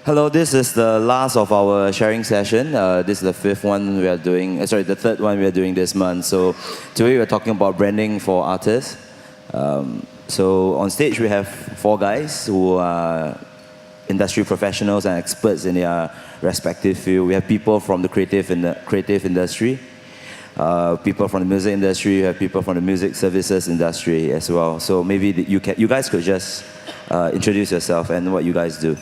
Hello, this is the last of our sharing session. This is the fifth one we are doing, the third one we are doing this month. So today we're talking about branding for artists. So on stage we have four guys who are industry professionals and experts in their respective field. We have people from the creative industry, people from the music industry, we have people from the music services industry as well. So maybe you guys could just introduce yourself and what you guys do.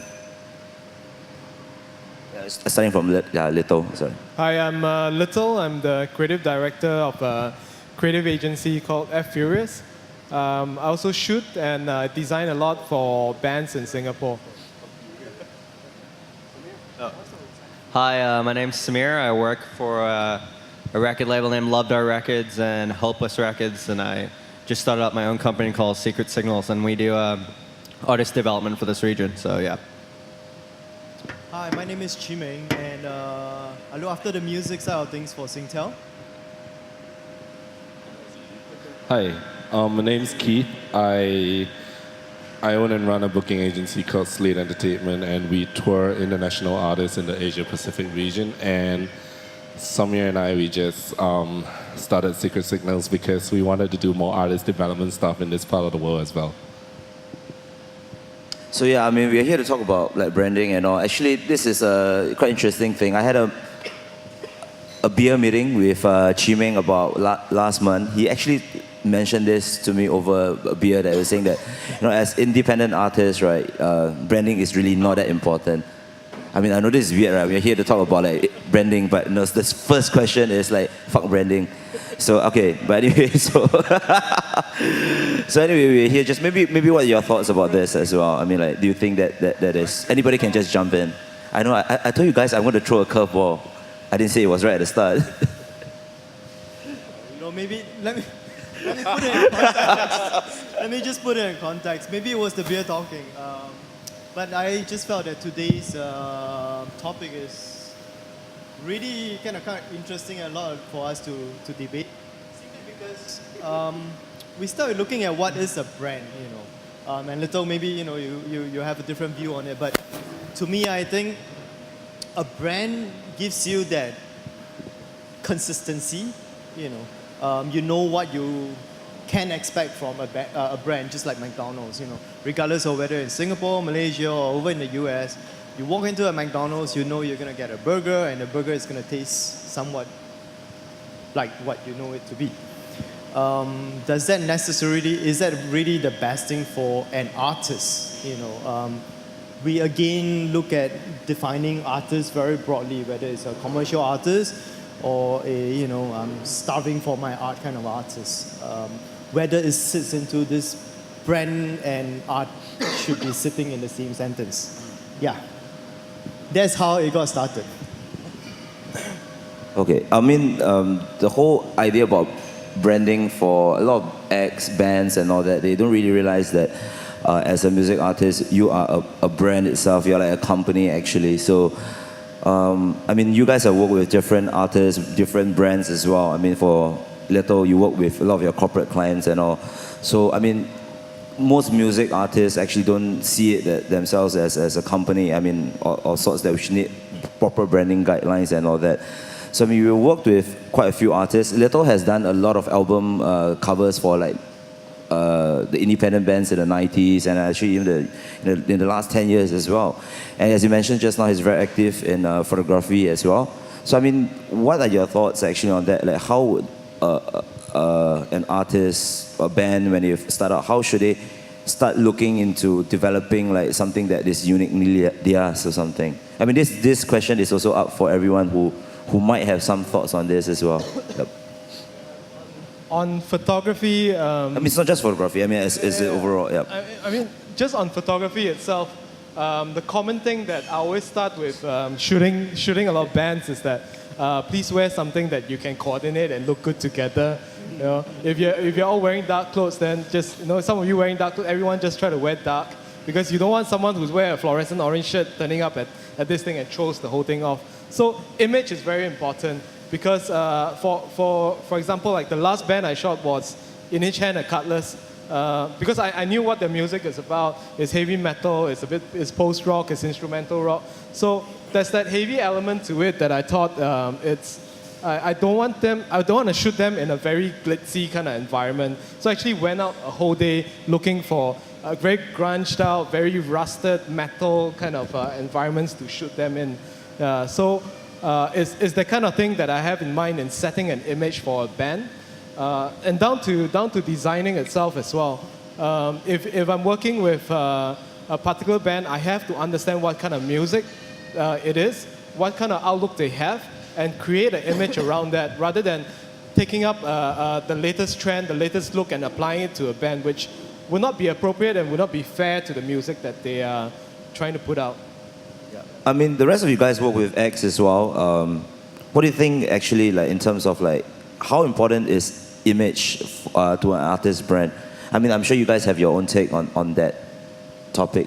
Starting from Little, sorry. Hi, I'm Little. I'm the creative director of a creative agency called F Furious. I also shoot and design a lot for bands in Singapore. Hi, my name's Samir. I work for a record label named Loved Our Records and Hopeless Records, and I just started up my own company called Secret Signals, and we do artist development for this region, so yeah. Hi, my name is Chimeng, and I look after the music side of things for Singtel. Hi, my name's Keith. I own and run a booking agency called Slate Entertainment, and we tour international artists in the Asia-Pacific region. And Samir and I, we just started Secret Signals because we wanted to do more artist development stuff in this part of the world as well. So yeah, I mean, we're here to talk about like branding and all. Actually, this is a quite interesting thing. I had a beer meeting with Chimeng about last month. He actually mentioned this to me over a beer that was saying that, as independent artists, right, branding is really not that important. I mean, I know this is weird, right? We're here to talk about like branding, but this first question is like, fuck branding. So, okay, but anyway, so anyway, we're here. Just maybe what are your thoughts about this as well? I mean, like, do you think that is, anybody can just jump in? I know, I told you guys I'm going to throw a curveball. I didn't say it was right at the start. Maybe, let me put it in context. Let me just put it in context. Maybe it was the beer talking. But I just felt that today's topic is really kind of interesting and a lot for us to debate. Simply because we started looking at what is a brand, and Little, maybe you have a different view on it. But to me, I think a brand gives you that consistency. You know what you can expect from a brand, just like McDonald's. Regardless of whether in Singapore, Malaysia, or over in the US. You walk into a McDonald's, you know you're going to get a burger, and the burger is going to taste somewhat like what you know it to be. Is that really the best thing for an artist? We again look at defining artists very broadly, whether it's a commercial artist or a starving for my art kind of artist. Whether it sits into this brand and art should be sitting in the same sentence. Yeah. That's how it got started. Okay, I mean, the whole idea about branding for a lot of acts, bands and all that, they don't really realize that as a music artist, you are a brand itself, you're like a company actually. So, I mean, you guys have worked with different artists, different brands as well. I mean, for Little, you work with a lot of your corporate clients and all. So, I mean, most music artists actually don't see it themselves as a company. I mean, all sorts that we should need proper branding guidelines and all that. So I mean, we worked with quite a few artists. Little has done a lot of album covers for like the independent bands in the 90s and actually even in the last 10 years as well. And as you mentioned just now, he's very active in photography as well. So I mean, what are your thoughts actually on that? Like, how would an artist, a band, when you start out, how should they start looking into developing like something that is uniquely theirs or something? I mean, this question is also up for everyone who might have some thoughts on this as well. Yep. On photography... I mean, it's not just photography, I mean, it's overall, yeah. I mean, just on photography itself, the common thing that I always start with shooting a lot of bands is that please wear something that you can coordinate and look good together. If you're all wearing dark clothes, then just some of you wearing dark clothes, everyone just try to wear dark, because you don't want someone who's wearing a fluorescent orange shirt turning up at this thing and throws the whole thing off. So image is very important, because for example, like the last band I shot was in each hand a cutlass. because I knew what the music is about. It's heavy metal, it's post rock, it's instrumental rock. So there's that heavy element to it that I thought I don't want to shoot them in a very glitzy kind of environment. So I actually went out a whole day looking for very grunged out, very rusted metal kind of environments to shoot them in. So it's the kind of thing that I have in mind in setting an image for a band. And down to designing itself as well. If I'm working with a particular band, I have to understand what kind of music it is, what kind of outlook they have, and create an image around that, rather than taking up the latest trend, the latest look, and applying it to a band, which would not be appropriate and would not be fair to the music that they are trying to put out. I mean, the rest of you guys work with X as well. What do you think actually, like in terms of like how important is image to an artist brand? I mean, I'm sure you guys have your own take on that topic.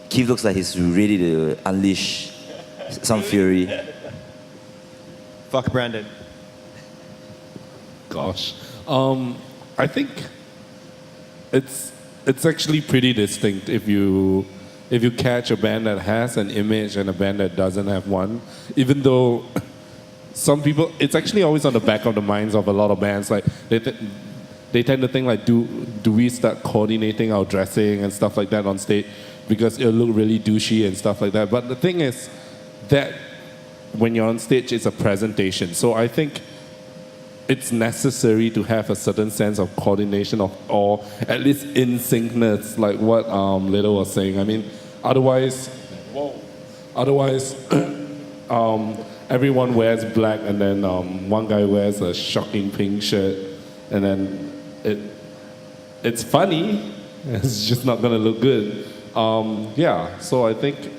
Keith looks like he's ready to unleash some fury. Fuck Brandon. Gosh, I think it's actually pretty distinct if you catch a band that has an image and a band that doesn't have one. Even though some people, it's actually always on the back of the minds of a lot of bands. Like they tend to think like, do we start coordinating our dressing and stuff like that on stage because it'll look really douchey and stuff like that. But the thing is that when you're on stage, it's a presentation. So I think it's necessary to have a certain sense of coordination or at least in syncness, like what Little was saying. I mean, otherwise, everyone wears black and then one guy wears a shocking pink shirt, and then it's funny. It's just not gonna look good. So I think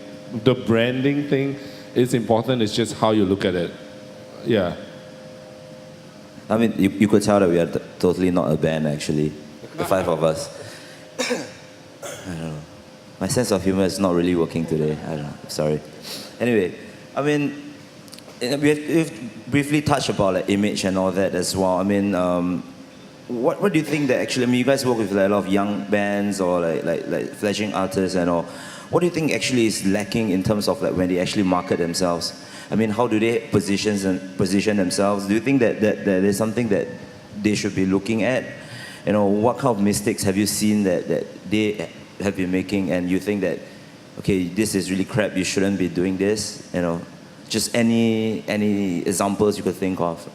the branding thing is important. It's just how you look at it. Yeah. I mean, you could tell that we are totally not a band, actually. The five of us. I don't know. My sense of humor is not really working today. I don't know. Sorry. Anyway, I mean, we've briefly touched about like image and all that as well. I mean, what do you think that actually? I mean, you guys work with like, a lot of young bands or like fledgling artists and all. What do you think actually is lacking in terms of like when they actually market themselves? I mean, how do they position themselves? Do you think that there's something that they should be looking at? You know, what kind of mistakes have you seen that they have been making, and you think that, okay, this is really crap, you shouldn't be doing this? You know, just any examples you could think of.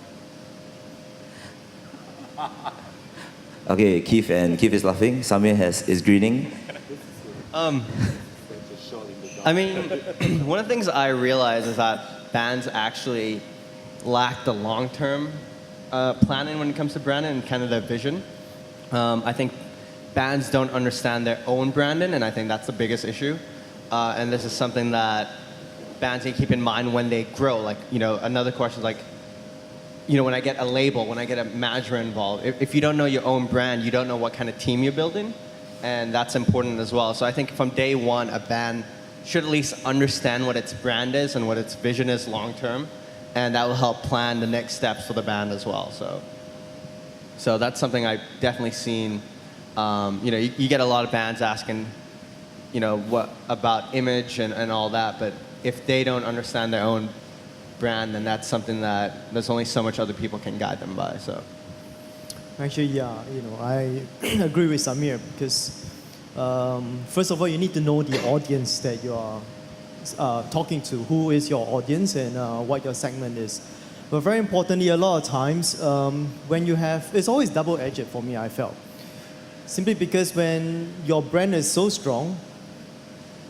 Okay, Keith is laughing. Samir is grinning. I mean, one of the things I realize is that bands actually lack the long-term planning when it comes to branding and kind of their vision. I think bands don't understand their own branding, and I think that's the biggest issue. And this is something that bands need to keep in mind when they grow. Like, you know, another question is like, you know, when I get a label, when I get a manager involved, if you don't know your own brand, you don't know what kind of team you're building, and that's important as well. So I think from day one, a band should at least understand what its brand is and what its vision is long term, and that will help plan the next steps for the band as well. So that's something I've definitely seen. You know, you get a lot of bands asking, you know, what about image and all that, but if they don't understand their own brand, then that's something that there's only so much other people can guide them by. So Actually, yeah, you know, I agree with Samir because first of all, you need to know the audience that you are talking to, who is your audience and what your segment is. But very importantly, a lot of times when you have, it's always double-edged for me, I felt. Simply because when your brand is so strong,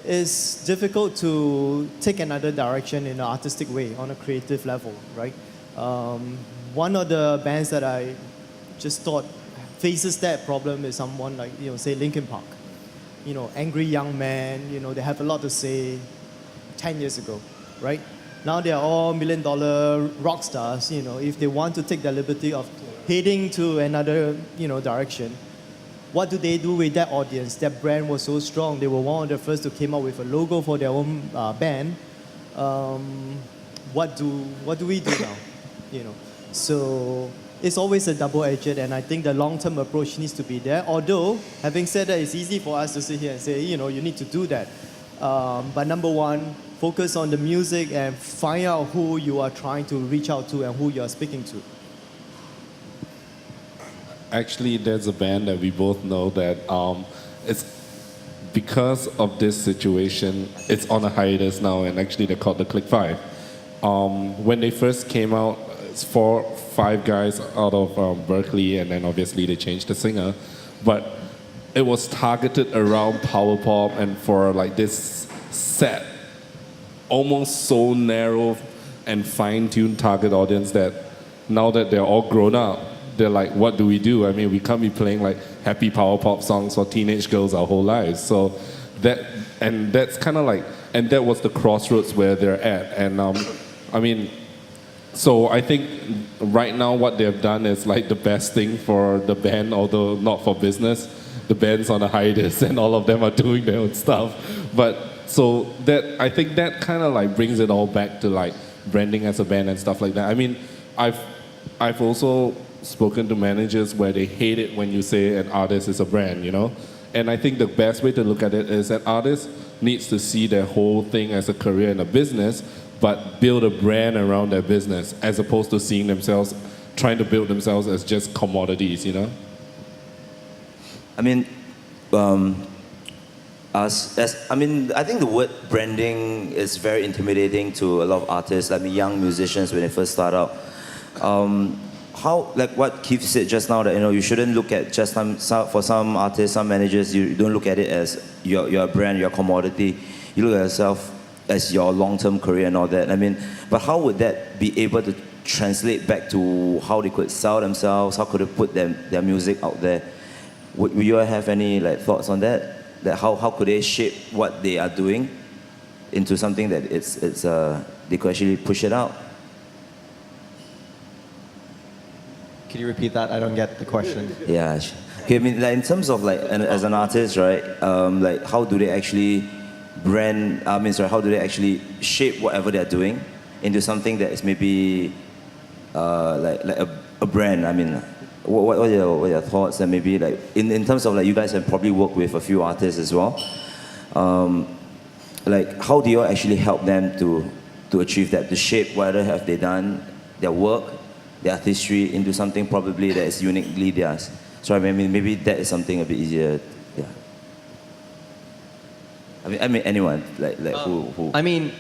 it's difficult to take another direction in an artistic way, on a creative level, right? One of the bands that I just thought faces that problem is someone like, you know, say Linkin Park. You know, angry young man, you know, they have a lot to say 10 years ago, right? Now they are all $1 million rock stars, you know, if they want to take the liberty of heading to another, you know, direction, what do they do with that audience? Their brand was so strong. They were one of the first to came up with a logo for their own band. What do we do now? You know, so it's always a double-edged, and I think the long-term approach needs to be there. Although, having said that, it's easy for us to sit here and say, you need to do that. But number one, focus on the music and find out who you are trying to reach out to and who you are speaking to. Actually, there's a band that we both know that it's because of this situation, it's on a hiatus now, and actually they're called the Click 5. When they first came out, it's 4-5 guys out of Berkeley, and then obviously they changed the singer. But it was targeted around power pop and for like this set, almost so narrow and fine-tuned target audience that now that they're all grown up, they're like, what do we do? I mean, we can't be playing like happy power pop songs for teenage girls our whole lives. So that's kind of like, and that was the crossroads where they're at. And I mean, so I think right now what they've done is like the best thing for the band, although not for business. The band's on a hiatus and all of them are doing their own stuff. But so that, I think that kind of like brings it all back to like branding as a band and stuff like that. I mean, I've also spoken to managers where they hate it when you say an artist is a brand, And I think the best way to look at it is that artists needs to see their whole thing as a career and a business, but build a brand around their business as opposed to seeing themselves, trying to build themselves as just commodities, I mean, I think the word branding is very intimidating to a lot of artists, like young musicians when they first start out. How, like what Keith said just now, that you shouldn't look at just for some artists, some managers, you don't look at it as you're a brand, you're a commodity. You look at yourself as your long-term career and all that. I mean, but how would that be able to translate back to how they could sell themselves? How could they put their music out there? Would you have any thoughts on that? That how could they shape what they are doing into something that they could actually push it out? Could you repeat that? I don't get the question. Yeah. Okay, I mean, in terms of as an artist, right? How do they actually how do they actually shape whatever they're doing into something that is maybe a brand? I mean, what are your thoughts? And maybe in terms of you guys have probably worked with a few artists as well. How do you actually help them to achieve that, to shape whatever have they done, their work, their artistry into something probably that is uniquely theirs? So I mean, maybe that is something a bit easier. Yeah. I mean anyone who. I mean,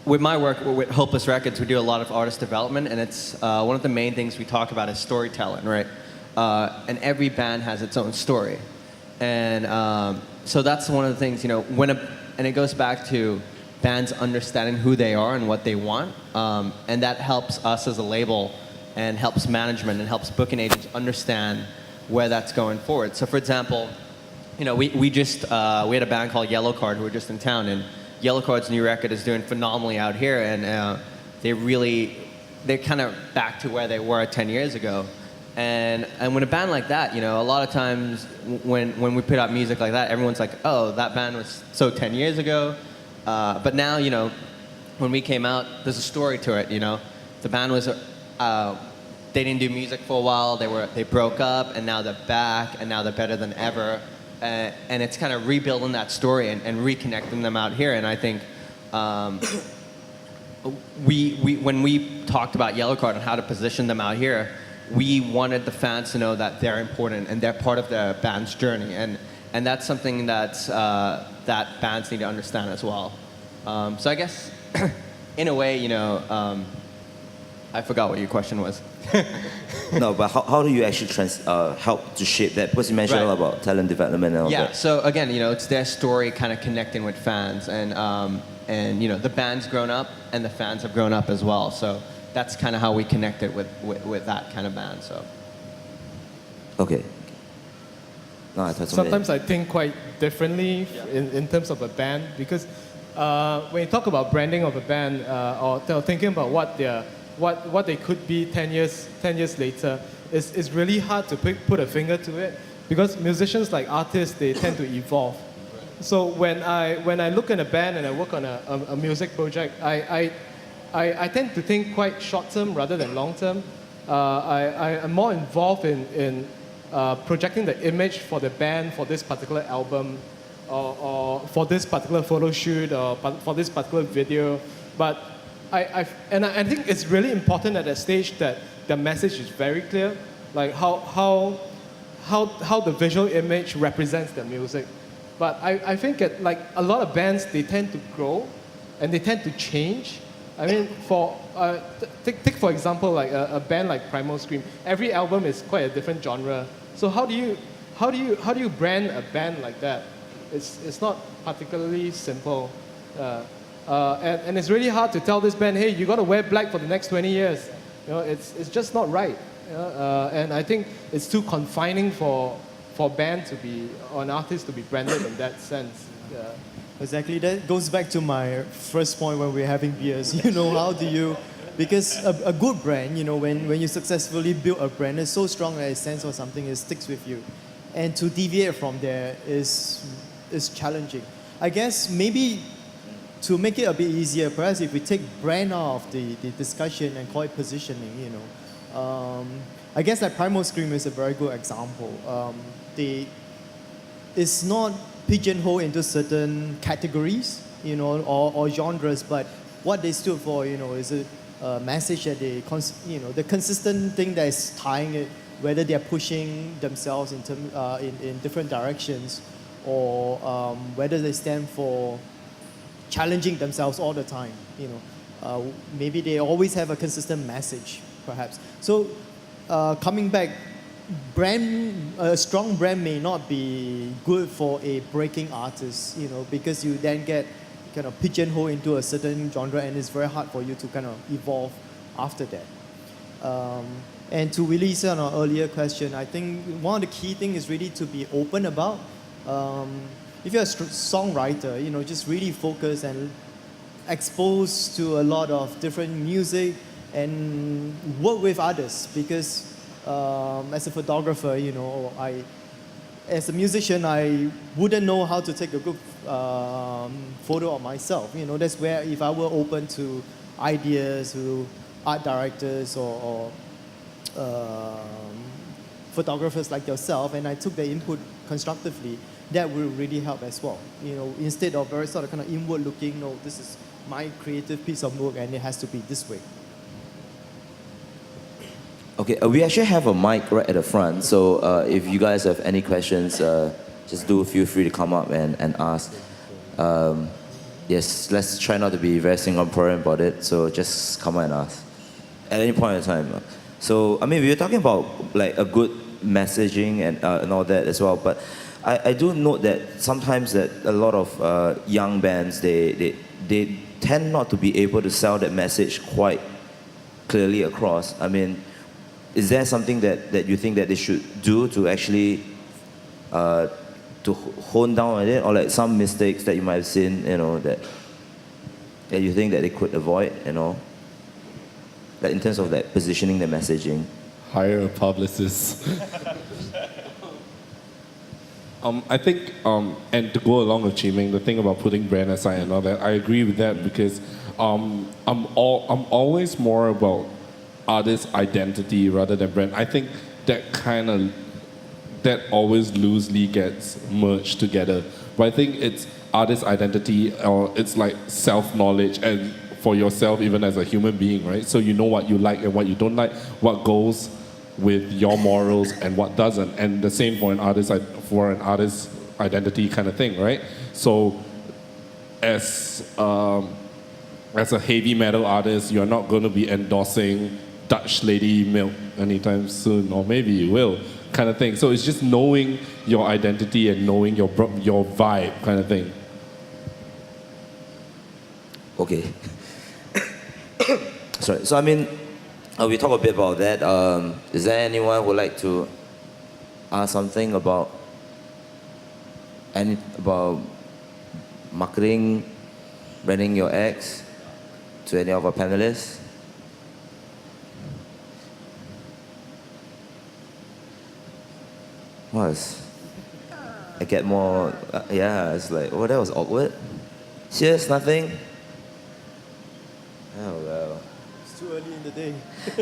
with my work with Hopeless Records, we do a lot of artist development, and it's one of the main things we talk about is storytelling, right? And every band has its own story, and so that's one of the things, and it goes back to bands understanding who they are and what they want, and that helps us as a label, and helps management and helps booking agents understand where that's going forward. So, for example, we had a band called Yellow Card who were just in town, and Yellow Card's new record is doing phenomenally out here, and they're kind of back to where they were 10 years ago. And when a band like that, a lot of times when we put out music like that, everyone's like, oh, that band was so 10 years ago. But now, when we came out, there's a story to it, The band was, they didn't do music for a while, they broke up, and now they're back, and now they're better than ever. And it's kind of rebuilding that story and reconnecting them out here. And I think when we talked about Yellow Card and how to position them out here, we wanted the fans to know that they're important and they're part of the band's journey. And that's something that bands need to understand as well. So I guess, in a way, I forgot what your question was. No, but how do you actually help to shape that? Because you mentioned a lot about talent development and all that. Yeah, so again, it's their story kind of connecting with fans. And the band's grown up and the fans have grown up as well. So that's kind of how we connected with that kind of band. So. Okay. No, Sometimes I think quite differently in terms of a band, because when you talk about branding of a band or thinking about what they could be 10 years later, it's really hard to put a finger to it, because musicians, like artists, they tend to evolve. So when I look at a band and I work on a music project, I tend to think quite short term rather than long term. I am more involved in projecting the image for the band for this particular album, or for this particular photo shoot, or for this particular video. But I think it's really important at that stage that the message is very clear, like how the visual image represents the music. But I think that like a lot of bands, they tend to grow and they tend to change. I mean, take for example like a band like Primal Scream. Every album is quite a different genre. So how do you brand a band like that? It's not particularly simple. And it's really hard to tell this band, hey, you got to wear black for the next 20 years. You know, it's just not right. And I think it's too confining for band to be, or an artist to be branded in that sense. Exactly. That goes back to my first point when we're having beers. You know, how do you... Because a good brand, you know, when you successfully build a brand, it's so strong that it stands for something, it sticks with you. And to deviate from there is challenging. I guess maybe to make it a bit easier, perhaps if we take brand out of the discussion and call it positioning, you know. I guess that Primal Scream is a very good example. It's not pigeonholed into certain categories, you know, or genres, but what they stood for, you know, is a message that they, you know, the consistent thing that is tying it, whether they're pushing themselves in different directions, or whether they stand for challenging themselves all the time, you know. Maybe they always have a consistent message, perhaps. So coming back, a strong brand may not be good for a breaking artist, you know, because you then get kind of pigeonholed into a certain genre, and it's very hard for you to kind of evolve after that. And to really say on our earlier question, I think one of the key things is really to be open about. If you're a songwriter, you know, just really focus and expose to a lot of different music and work with others, because as a photographer, you know, as a musician, I wouldn't know how to take a good photo of myself. You know, that's where if I were open to ideas, to art directors or photographers like yourself, and I took the input constructively, that will really help as well. You know, instead of very sort of kind of inward looking, no, this is my creative piece of work and it has to be this way. Okay, we actually have a mic right at the front, so if you guys have any questions, just feel free to come up and ask. Yes, let's try not to be very Singaporean about it, so just come on and ask at any point in time. So, I mean, we were talking about like a good messaging and all that as well, but I do note that sometimes that a lot of young bands, they tend not to be able to sell that message quite clearly across. I mean, is there something that you think that they should do to actually to hone down on it, or like some mistakes that you might have seen, you know, that you think that they could avoid, you know, like in terms of that positioning the messaging? Hire a publicist. I think, and to go along with Chiming, the thing about putting brand aside and all that, I agree with that, because I'm always more about artist identity rather than brand. I think that always loosely gets merged together. But I think it's artist identity, or it's like self-knowledge, and for yourself even as a human being, right? So you know what you like and what you don't like, what goes with your morals and what doesn't. And the same for an artist identity kind of thing, right? So as a heavy metal artist, you're not going to be endorsing Dutch Lady Milk anytime soon, or maybe you will, kind of thing. So it's just knowing your identity and knowing your vibe kind of thing. Okay. Sorry. So I mean, we talk a bit about that. Is there anyone who would like to ask something about marketing, branding your acts, to any of our panelists? I get more, yeah, it's like, oh, that was awkward. Cheers, nothing? Oh, well. It's too early in the day.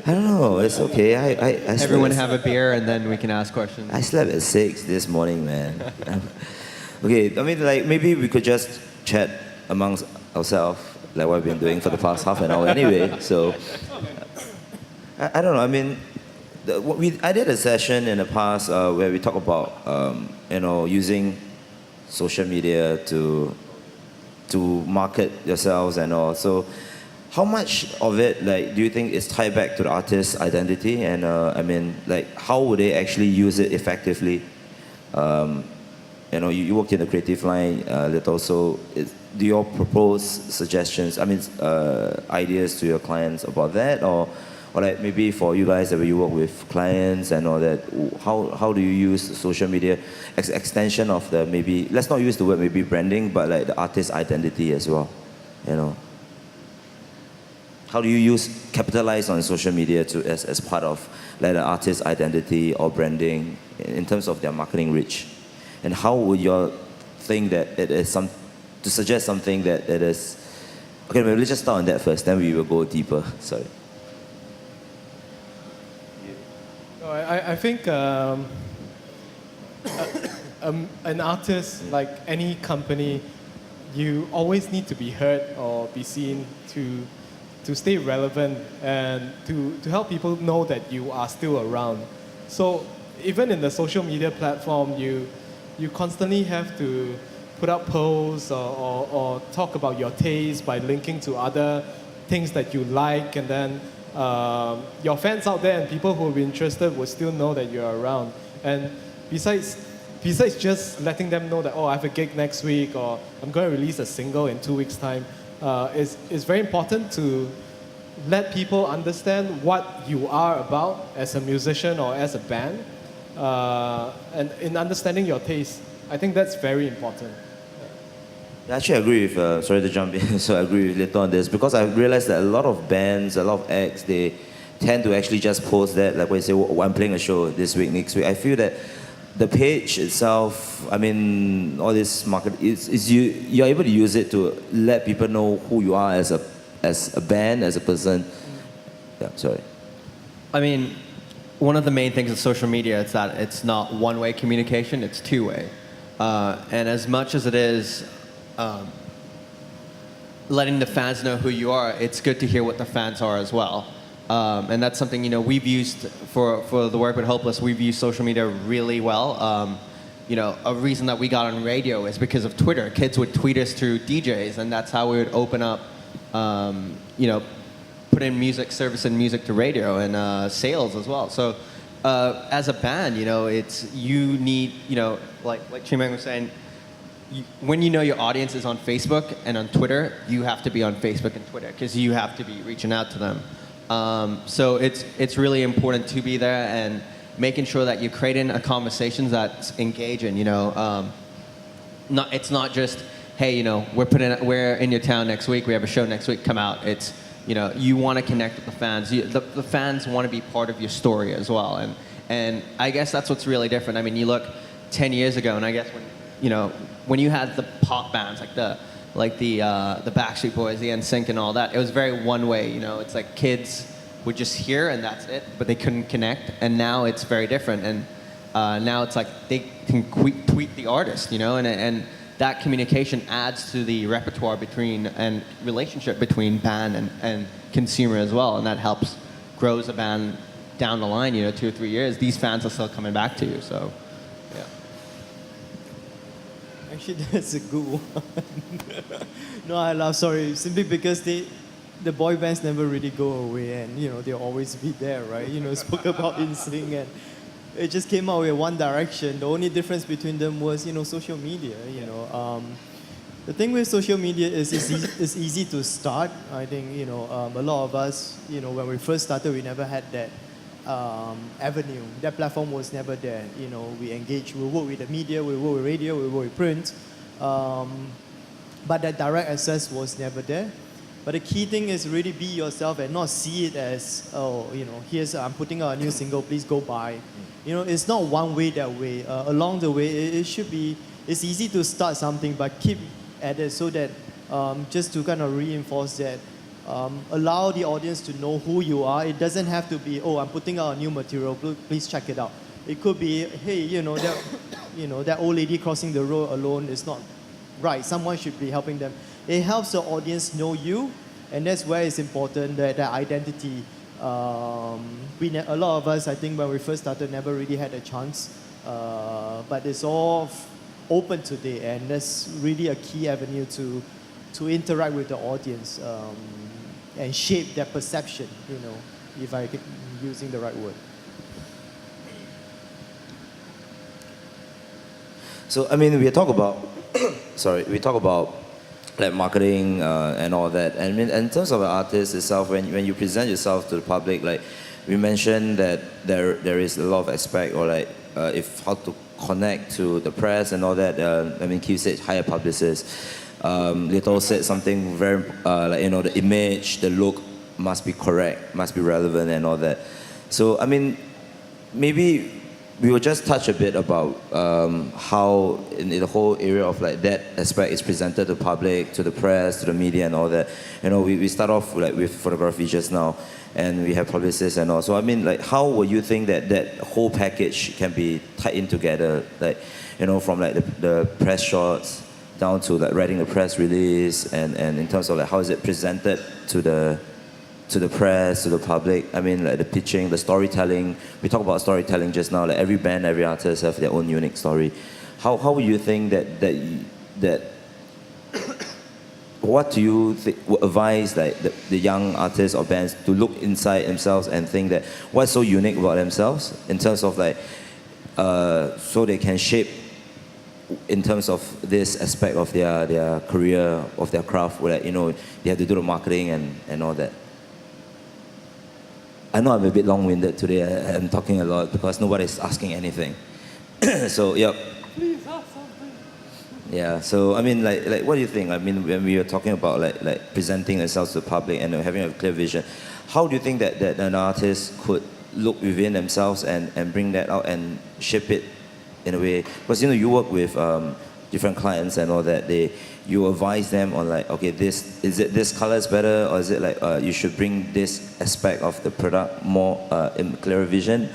I don't know. It's okay. I Everyone slept, have a beer and then we can ask questions. I slept at 6 this morning, man. Okay, I mean, like, maybe we could just chat amongst ourselves, like what we've been doing for the past half an hour anyway. So, I don't know. I mean, I did a session in the past where we talk about, using social media to market yourselves and all. So, how much of it, like, do you think is tied back to the artist's identity? And I mean, like, how would they actually use it effectively? You work in the creative line, little. So, do you all propose suggestions? I mean, ideas to your clients about that, or like maybe for you guys that you work with clients and all that, how do you use social media as extension of the maybe, let's not use the word maybe branding, but like the artist's identity as well, How do you capitalize on social media as part of like the artist's identity or branding in terms of their marketing reach? And how would you think that it is to suggest something that it is, okay, maybe let's just start on that first, then we will go deeper, sorry. No, I think an artist, like any company, you always need to be heard or be seen to stay relevant and to help people know that you are still around. So even in the social media platform, you constantly have to put up posts or talk about your taste by linking to other things that you like, and then your fans out there and people who will be interested will still know that you're around. And besides just letting them know that, oh, I have a gig next week, or I'm going to release a single in 2 weeks' time, it's very important to let people understand what you are about as a musician or as a band, and in understanding your taste. I think that's very important. Actually, I agree with, sorry to jump in, so I agree with Lito on this, because I realized that a lot of bands, a lot of acts, they tend to actually just post that, like when you say, oh, I'm playing a show this week, next week. I feel that the page itself, I mean, all this market, you're able to use it to let people know who you are as a band, as a person. Yeah, sorry. I mean, one of the main things of social media is that it's not one-way communication, it's two-way. And as much as it is letting the fans know who you are, it's good to hear what the fans are as well. And that's something, we've used for the work with Hopeless. We've used social media really well. A reason that we got on radio is because of Twitter. Kids would tweet us through DJs, and that's how we would open up, put in music, service and music to radio and sales as well. So as a band, you need, like Chimeng was saying, when you know your audience is on Facebook and on Twitter, you have to be on Facebook and Twitter because you have to be reaching out to them. So it's really important to be there and making sure that you're creating a conversation that's engaging. It's not just, hey, we're in your town next week, we have a show next week, come out. It's you want to connect with the fans. The fans want to be part of your story as well, and I guess that's what's really different. I mean, you look 10 years ago, and I guess when you had the pop bands like the Backstreet Boys, the NSYNC, and all that, it was very one way. It's like kids would just hear and that's it, but they couldn't connect. And now it's very different, and now it's like they can tweet the artist, and that communication adds to the repertoire and relationship between band and consumer as well, and that helps grows a band down the line. 2 or 3 years, these fans are still coming back to you. So. Actually, that's a good one. No, I laugh, sorry, simply because the boy bands never really go away, and they'll always be there, right? Spoke about NSYNC, and it just came out with one direction. The only difference between them was social media. The thing with social media is it's easy to start. I think a lot of us, when we first started, we never had that avenue. That platform was never there. We engage, we work with the media, we work with radio, we work with print, but that direct access was never there. But the key thing is really be yourself and not see it as, here's, I'm putting out a new single, please go buy. It's not one way that way. Along the way, it should be, it's easy to start something, but keep at it so that just to kind of reinforce that Allow the audience to know who you are. It doesn't have to be, oh, I'm putting out a new material, please check it out. It could be, hey, that old lady crossing the road alone is not right. Someone should be helping them. It helps the audience know you, and that's where it's important that identity. A lot of us, I think, when we first started, never really had a chance, but it's all open today, and that's really a key avenue to interact with the audience and shape their perception. If I'm using the right word. So I mean, we talk about we talk about like marketing and all that. And I mean, in terms of the artist itself, when you present yourself to the public, like we mentioned that there is a lot of aspect, or like if how to connect to the press and all that. I mean, Keith said hire publicists. Little said something very like the image, the look must be correct, must be relevant, and all that. So I mean, maybe we will just touch a bit about how in the whole area of like that aspect is presented to the public, to the press, to the media and all that. We start off like with photography just now, and we have publicists and all. So I mean, like, how would you think that whole package can be tied in together? Like, from like the press shots down to like writing the press release, and in terms of like how is it presented to the press, to the public. I mean, like the pitching, the storytelling. We talk about storytelling just now. Like every band, every artist have their own unique story. How would you think that what do you would advise like the young artists or bands to look inside themselves and think that what's so unique about themselves in terms of like so they can shape in terms of this aspect of their career, of their craft, where they have to do the marketing and all that. I know I'm a bit long-winded today. I'm talking a lot because nobody's asking anything. So, yeah. Please ask something. Yeah, so I mean, like, what do you think? I mean, when we were talking about like presenting themselves to the public and having a clear vision, how do you think that an artist could look within themselves and bring that out and shape it in a way? Because you work with different clients and all that. You advise them on like, okay, this color is better, or is it like you should bring this aspect of the product more in clearer vision?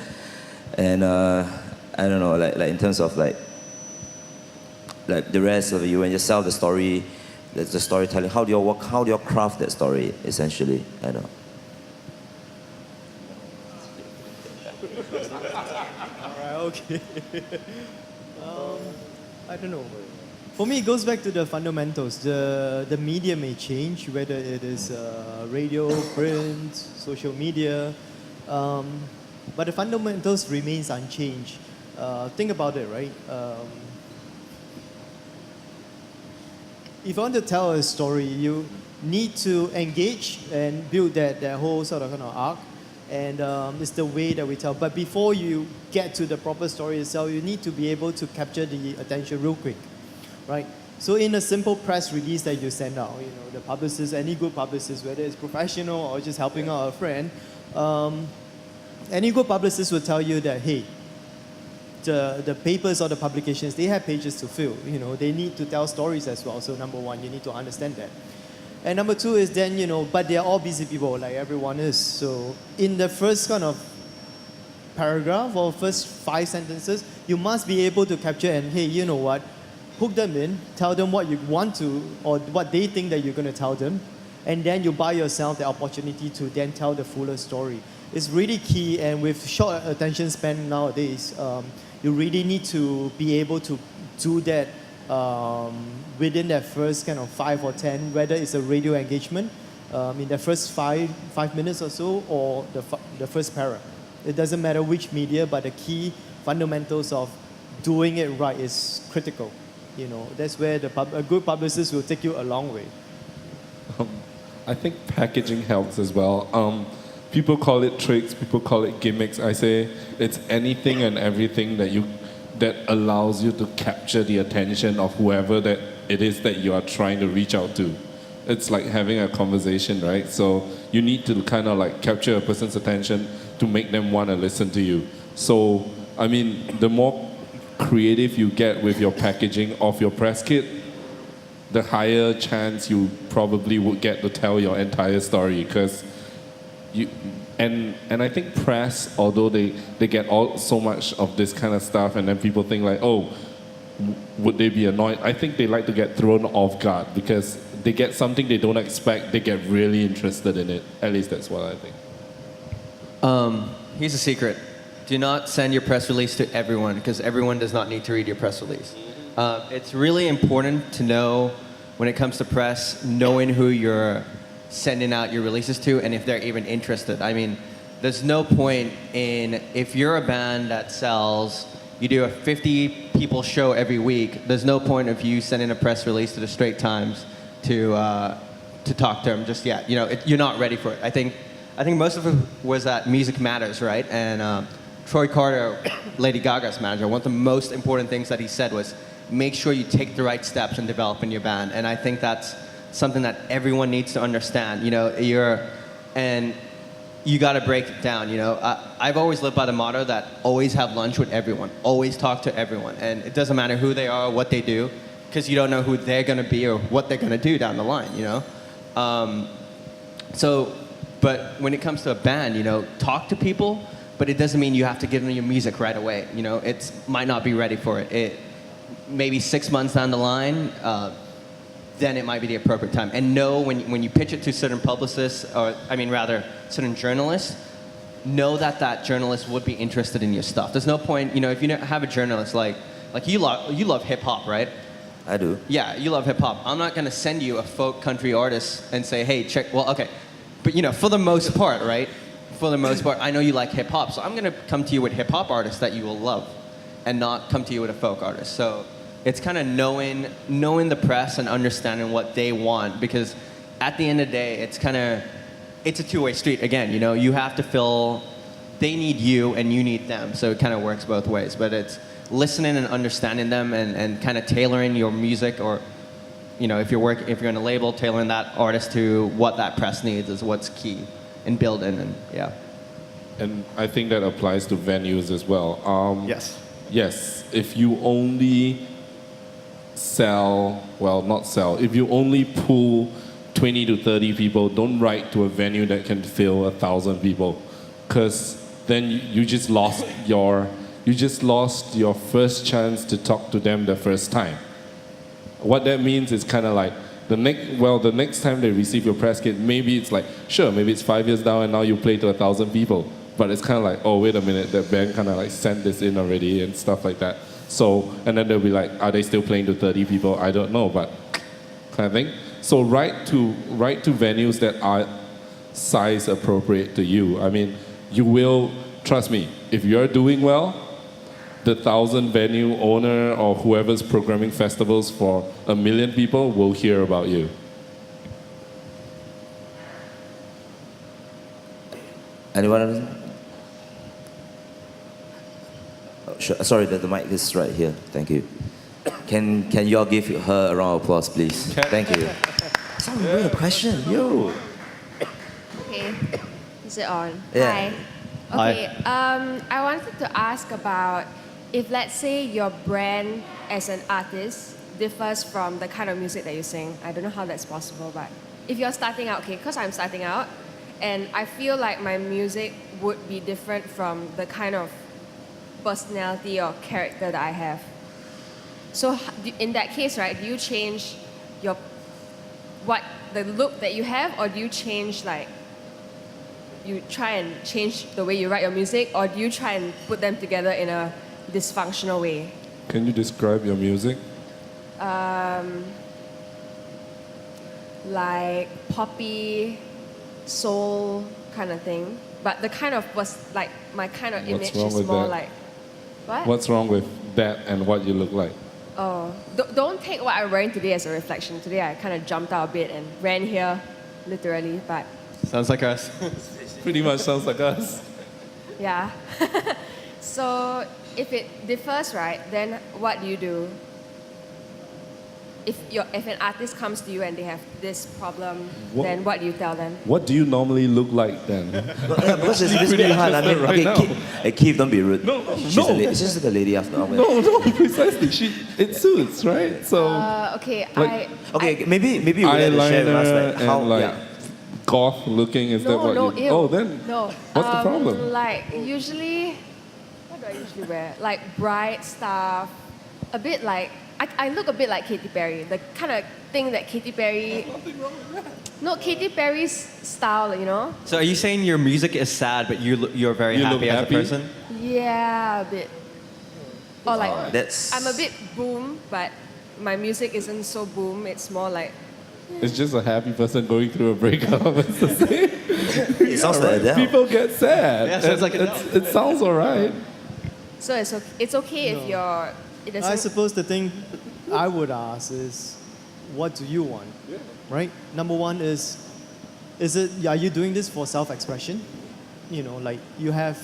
And I don't know, like in terms of like the rest of you, when you sell the story, the storytelling, how do you work? How do you craft that story? Essentially, I don't know. All right, okay. I don't know. For me, it goes back to the fundamentals. The media may change, whether it is radio, print, social media, but the fundamentals remains unchanged. Think about it, right? If you want to tell a story, you need to engage and build that whole sort of arc, and it's the way that we tell. But before you get to the proper story itself, you need to be able to capture the attention real quick. Right? So in a simple press release that you send out, the publicist, any good publicist, whether it's professional or just helping out a friend, any good publicist will tell you that, hey, the papers or the publications, they have pages to fill. They need to tell stories as well. So number one, you need to understand that. And number two is then, but they're all busy people, like everyone is. So in the first kind of paragraph or first 5 sentences, you must be able to capture and, hey, you know what? Hook them in, tell them what you want to, or what they think that you're going to tell them, and then you buy yourself the opportunity to then tell the fuller story. It's really key, and with short attention span nowadays, you really need to be able to do that within that first kind of 5 or 10, whether it's a radio engagement in the first 5 minutes or so, or the first para. It doesn't matter which media, but the key fundamentals of doing it right is critical. That's where a good publicist will take you a long way. I think packaging helps as well. People call it tricks, people call it gimmicks. I say it's anything and everything that allows you to capture the attention of whoever that it is that you are trying to reach out to. It's like having a conversation, right? So you need to kind of like capture a person's attention to make them want to listen to you. So, I mean, the more creative you get with your packaging of your press kit, the higher chance you probably would get to tell your entire story. Because you, and I think press, although they get all so much of this kind of stuff, and then people think like, oh, would they be annoyed? I think they like to get thrown off guard because they get something they don't expect, they get really interested in it. At least that's what I think. Here's a secret. Do not send your press release to everyone because everyone does not need to read your press release. It's really important to know when it comes to press, knowing who you're sending out your releases to and if they're even interested. I mean, there's no point in, if you're a band that sells, you do a 50 people show every week, there's no point of you sending a press release to the Straight Times to talk to them just yet. You know, you're not ready for it. I think most of it was at Music Matters, right? And Troy Carter, Lady Gaga's manager, one of the most important things that he said was, make sure you take the right steps in developing your band. And I think that's something that everyone needs to understand. You know, you got to break it down. You know, I've always lived by the motto that always have lunch with everyone, always talk to everyone, and it doesn't matter who they are or what they do, because you don't know who they're going to be or what they're going to do down the line. You know, but when it comes to a band, you know, talk to people, but it doesn't mean you have to give them your music right away. You know, it might not be ready for it. Maybe 6 months down the line, then it might be the appropriate time. And know when you pitch it to certain publicists, or I mean rather, certain journalists, know that journalist would be interested in your stuff. There's no point, you know, if you have a journalist like you love hip hop, right? I do. Yeah, you love hip hop. I'm not gonna send you a folk country artist and say, hey, check. Well, okay, but you know, for the most part, right? For the most part, I know you like hip hop, so I'm gonna come to you with hip hop artists that you will love, and not come to you with a folk artist. So it's kind of knowing the press and understanding what they want, because at the end of the day, it's a two-way street. Again, you know, you have to fill, they need you and you need them. So it kind of works both ways, but it's listening and understanding them and kind of tailoring your music, or, you know, if you're in a label, tailoring that artist to what that press needs is what's key in building, and yeah. And I think that applies to venues as well. Yes. Yes, if you only if you only pull 20 to 30 people, don't write to a venue that can fill 1,000 people, because then you just lost your first chance to talk to them the first time. What that means is kind of like the next time they receive your press kit, maybe it's like, sure, maybe it's 5 years down and now you play to 1,000 people, but it's kind of like, oh, wait a minute, that band kind of like sent this in already and stuff like that. So, and then they'll be like, are they still playing to 30 people? I don't know, but kind of thing. So write to venues that are size appropriate to you. I mean, you will, trust me, if you're doing well, the 1,000 venue owner or whoever's programming festivals for 1 million people will hear about you. Anyone else? Sure. Sorry, the mic is right here. Thank you. Can you all give her a round of applause, please? Thank you. Someone bring a question. Yo. Okay. Is it on? Yeah. Hi. Okay. I wanted to ask about if, let's say, your brand as an artist differs from the kind of music that you sing. I don't know how that's possible, but if you're starting out, okay, because I'm starting out, and I feel like my music would be different from the kind of personality or character that I have. So in that case, right, do you change the look that you have, or do you change, like, you try and change the way you write your music, or do you try and put them together in a dysfunctional way? Can you describe your music? Like poppy, soul kind of thing. But the kind of like my kind of What's image wrong is with more that? like what? What's wrong with that and what you look like? Oh, don't take what I'm wearing today as a reflection. Today I kind of jumped out a bit and ran here, literally. But Sounds like us. Pretty much sounds like us. yeah. So if it differs, right, then what do you do? if an artist comes to you and they have this problem, What- then what do you tell them? What do you normally look like then? Yeah, because it's pretty pretty hard. I mean, interested right okay, now. Keith, don't be rude. No, She's no. a lady. She's like a lady after all. No, precisely. It suits, right? So Okay, Like- Okay, maybe you would like to share with us eyeliner like how and like yeah. goth looking. Is that what you? ew. Oh, then No. what's the problem? Like usually, what do I usually wear? Like bright stuff, a bit like I look a bit like Katy Perry, the kind of thing that Katy Perry. No, Katy Perry's style, you know. So are you saying your music is sad, but you're very You look happy as a happy? person? Yeah, a bit. Or like That's I'm a bit boom, but my music isn't so boom. It's more like It's just a happy person going through a breakup. It's the same. it sounds like Adele. People get sad. Yeah, sounds like It sounds alright. so. It's okay if you're. It I doesn't. suppose the thing I would ask is, what do you want? Right? Number one is are you doing this for self-expression? You know, like you have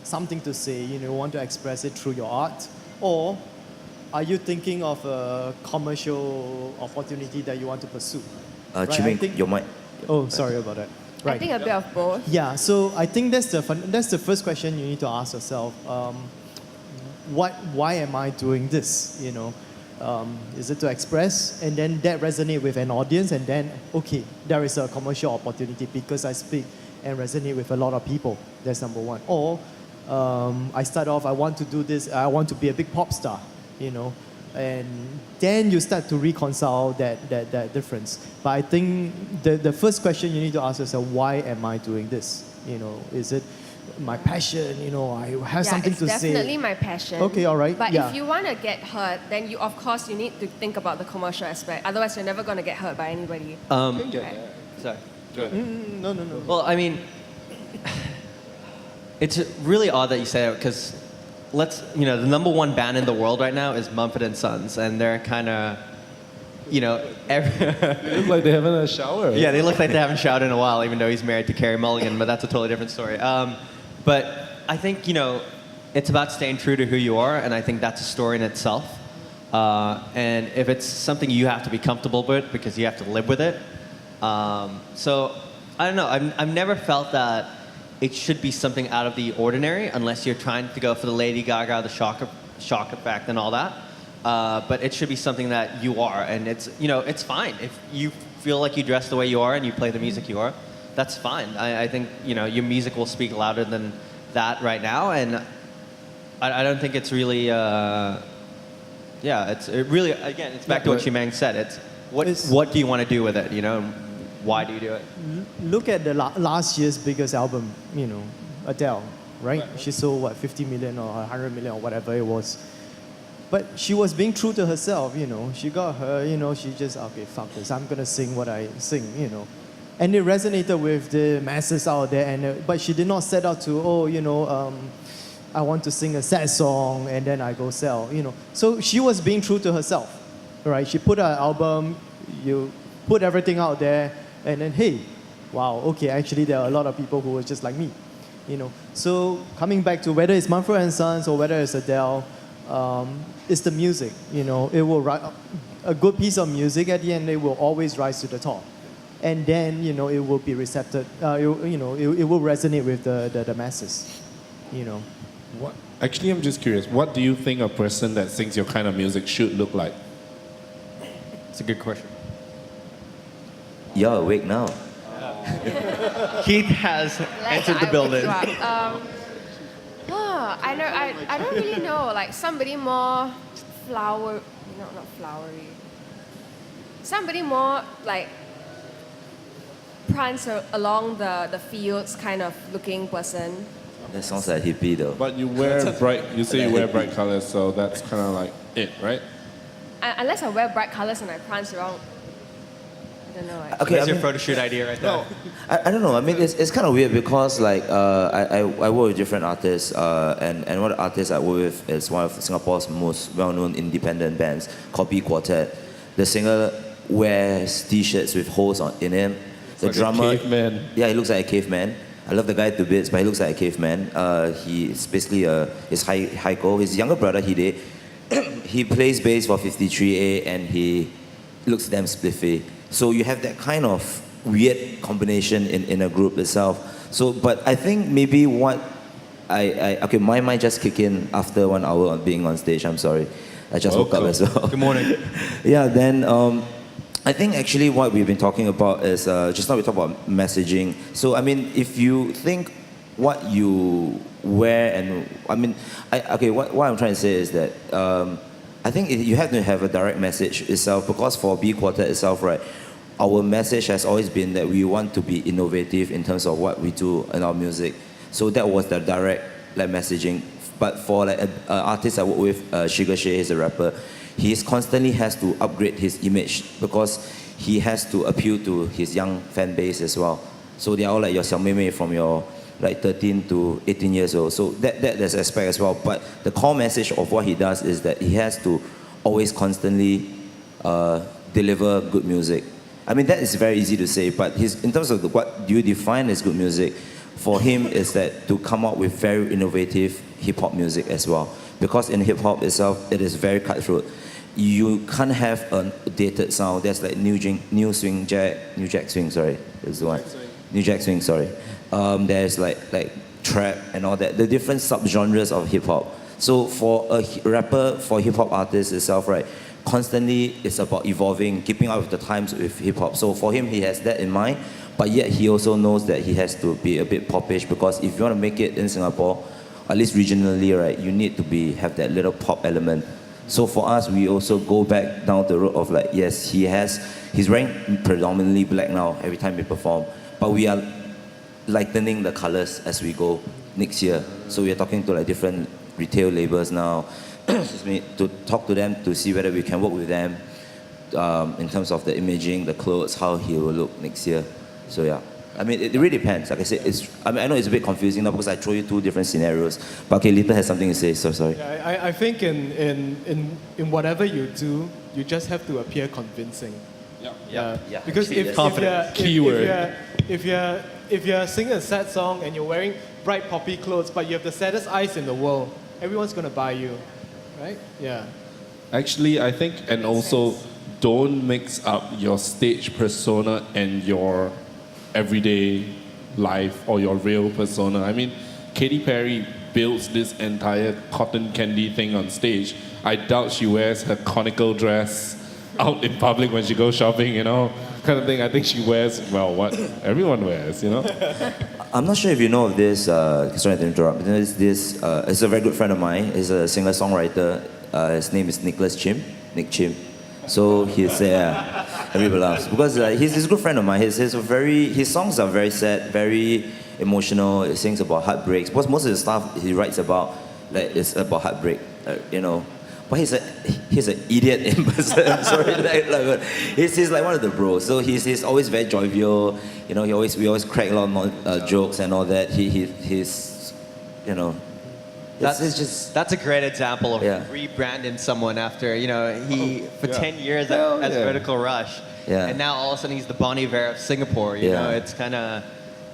something to say, you know, want to express it through your art, or are you thinking of a commercial opportunity that you want to pursue? Right, I Chiming, think- your mic. Oh, sorry about that. I think a bit of both. Yeah, so I think that's the first question you need to ask yourself. Why am I doing this? You know, is it to express, and then that resonate with an audience, and then okay, there is a commercial opportunity because I speak and resonate with a lot of people. That's number one. Or I start off, I want to do this. I want to be a big pop star. You know, and then you start to reconcile that difference. But I think the first question you need to ask yourself, why am I doing this? You know, is it my passion? You know, I have something to it's say. definitely my passion. Okay, all right, But yeah. if you want to get hurt, then you of course you need to think about the commercial aspect. Otherwise, you're never going to get hurt by anybody. Sorry. No. Well, I mean, it's really odd that you say that because the number one band in the world right now is Mumford & Sons, and they're kind of, It looks like they haven't had a shower. yeah, they look like they haven't showered in a while, even though he's married to Carey Mulligan, but that's a totally different story. But I think, it's about staying true to who you are, and I think that's a story in itself. And if it's something you have to be comfortable with because you have to live with it. So, I don't know, I've never felt that it should be something out of the ordinary unless you're trying to go for the Lady Gaga, the shock effect and all that. But it should be something that you are, and it's fine. If you feel like you dress the way you are and you play the music you are, that's fine. I think, your music will speak louder than that right now, and I don't think it's really, it's back to what Shimang said. It's what do you want to do with it, Why do you do it? Look at the last year's biggest album, Adele, right? She sold, 50 million or 100 million or whatever it was. But she was being true to herself, She got her, she just, okay, fuck this. I'm going to sing what I sing, And it resonated with the masses out there. But she did not set out to, I want to sing a sad song and then I go sell, So she was being true to herself, right? She put her album, you put everything out there, and then, hey, wow, okay, actually there are a lot of people who are just like me, So coming back to whether it's Mumford & Sons or whether it's Adele, it's the music, It will a good piece of music at the end, it will always rise to the top. And then, it will be receptive, it will resonate with the masses, What? Actually, I'm just curious. What do you think a person that sings your kind of music should look like? It's a good question. You're awake now. Keith has entered the building. I don't really know. Like somebody more not flowery. Somebody more like prance along the fields kind of looking person. That sounds like hippie though. But you wear bright. You say you wear bright colors, so that's kind of like it, right? Unless I wear bright colors and I prance around. I don't know. Okay, That's your photo shoot idea right there. I don't know. I mean, it's kind of weird because like I work with different artists, and one of the artists I work with is one of Singapore's most well-known independent bands called B Quartet. The singer wears T-shirts with holes in him. The like a drummer, caveman. Yeah, he looks like a caveman. I love the guy to bits, but he looks like a caveman. He's basically his Heiko, his younger brother Hide. He plays bass for 53A, and he looks damn spliffy. So you have that kind of weird combination in a group itself. So, but I think maybe what okay, my mind just kicked in after 1 hour of being on stage. I'm sorry. I just woke up as well. Good morning. Yeah, then I think actually what we've been talking about is just now we talk about messaging. So, I mean, if you think what you wear and, I mean, what I'm trying to say is that I think you have to have a direct message itself, because for B Quartet itself, right, our message has always been that we want to be innovative in terms of what we do in our music. So that was the direct messaging. But for like an artist I work with, Sugar Shay, he's a rapper, he constantly has to upgrade his image because he has to appeal to his young fan base as well. So they are all like your Xiao Mei Mei from your like 13 to 18 years old. So there's aspect as well. But the core message of what he does is that he has to always constantly deliver good music. I mean, that is very easy to say, but in terms of what do you define as good music, for him is that to come up with very innovative hip-hop music as well. Because in hip-hop itself, it is very cutthroat. You can't have a dated sound. There's like New Jack Swing, sorry, is the one. New Jack Swing, sorry. There's like trap and all that, the different subgenres of hip-hop. So for a rapper, for hip-hop artists itself, right, constantly it's about evolving, keeping up with the times with hip-hop. So for him, he has that in mind, but yet he also knows that he has to be a bit popish, because if you want to make it in Singapore, at least regionally, right, you need to have that little pop element. So for us, we also go back down the road of like, yes, he's wearing predominantly black now every time we perform, but we are lightening the colors as we go next year. So we are talking to like different retail labels now, excuse me, to talk to them to see whether we can work with them in terms of the imaging, the clothes, how he will look next year. So yeah, I mean, it really depends. Like I said, I know it's a bit confusing now because I throw you two different scenarios. But okay, Lita has something to say, so sorry. Yeah, I think in whatever you do, you just have to appear convincing. Yeah. Because if you're singing a sad song and you're wearing bright poppy clothes, but you have the saddest eyes in the world, everyone's gonna buy you, right? Yeah. Actually, I think, and also don't mix up your stage persona and your everyday life or your real persona. I mean, Katy Perry builds this entire cotton candy thing on stage. I doubt she wears her conical dress out in public when she goes shopping, you know, kind of thing. I think she wears, well, what everyone wears, you know. I'm not sure if you know of this, sorry to interrupt, but there's this, it's a very good friend of mine. He's a singer-songwriter. His name is Nick Chim. So he's, everybody laughs. Because he's a good friend of mine. His songs are very sad, very emotional. He sings about heartbreaks. Because most of the stuff he writes about, like, it's about heartbreak, you know. But he's an idiot in person. Sorry, he's like one of the bros. So he's always very jovial. You know, we always crack a lot of jokes and all that. He's, you know. That's a great example of rebranding someone after, you know, for 10 years as Vertical Rush. Yeah. And now all of a sudden he's the Bon Iver of Singapore, you know, it's kind of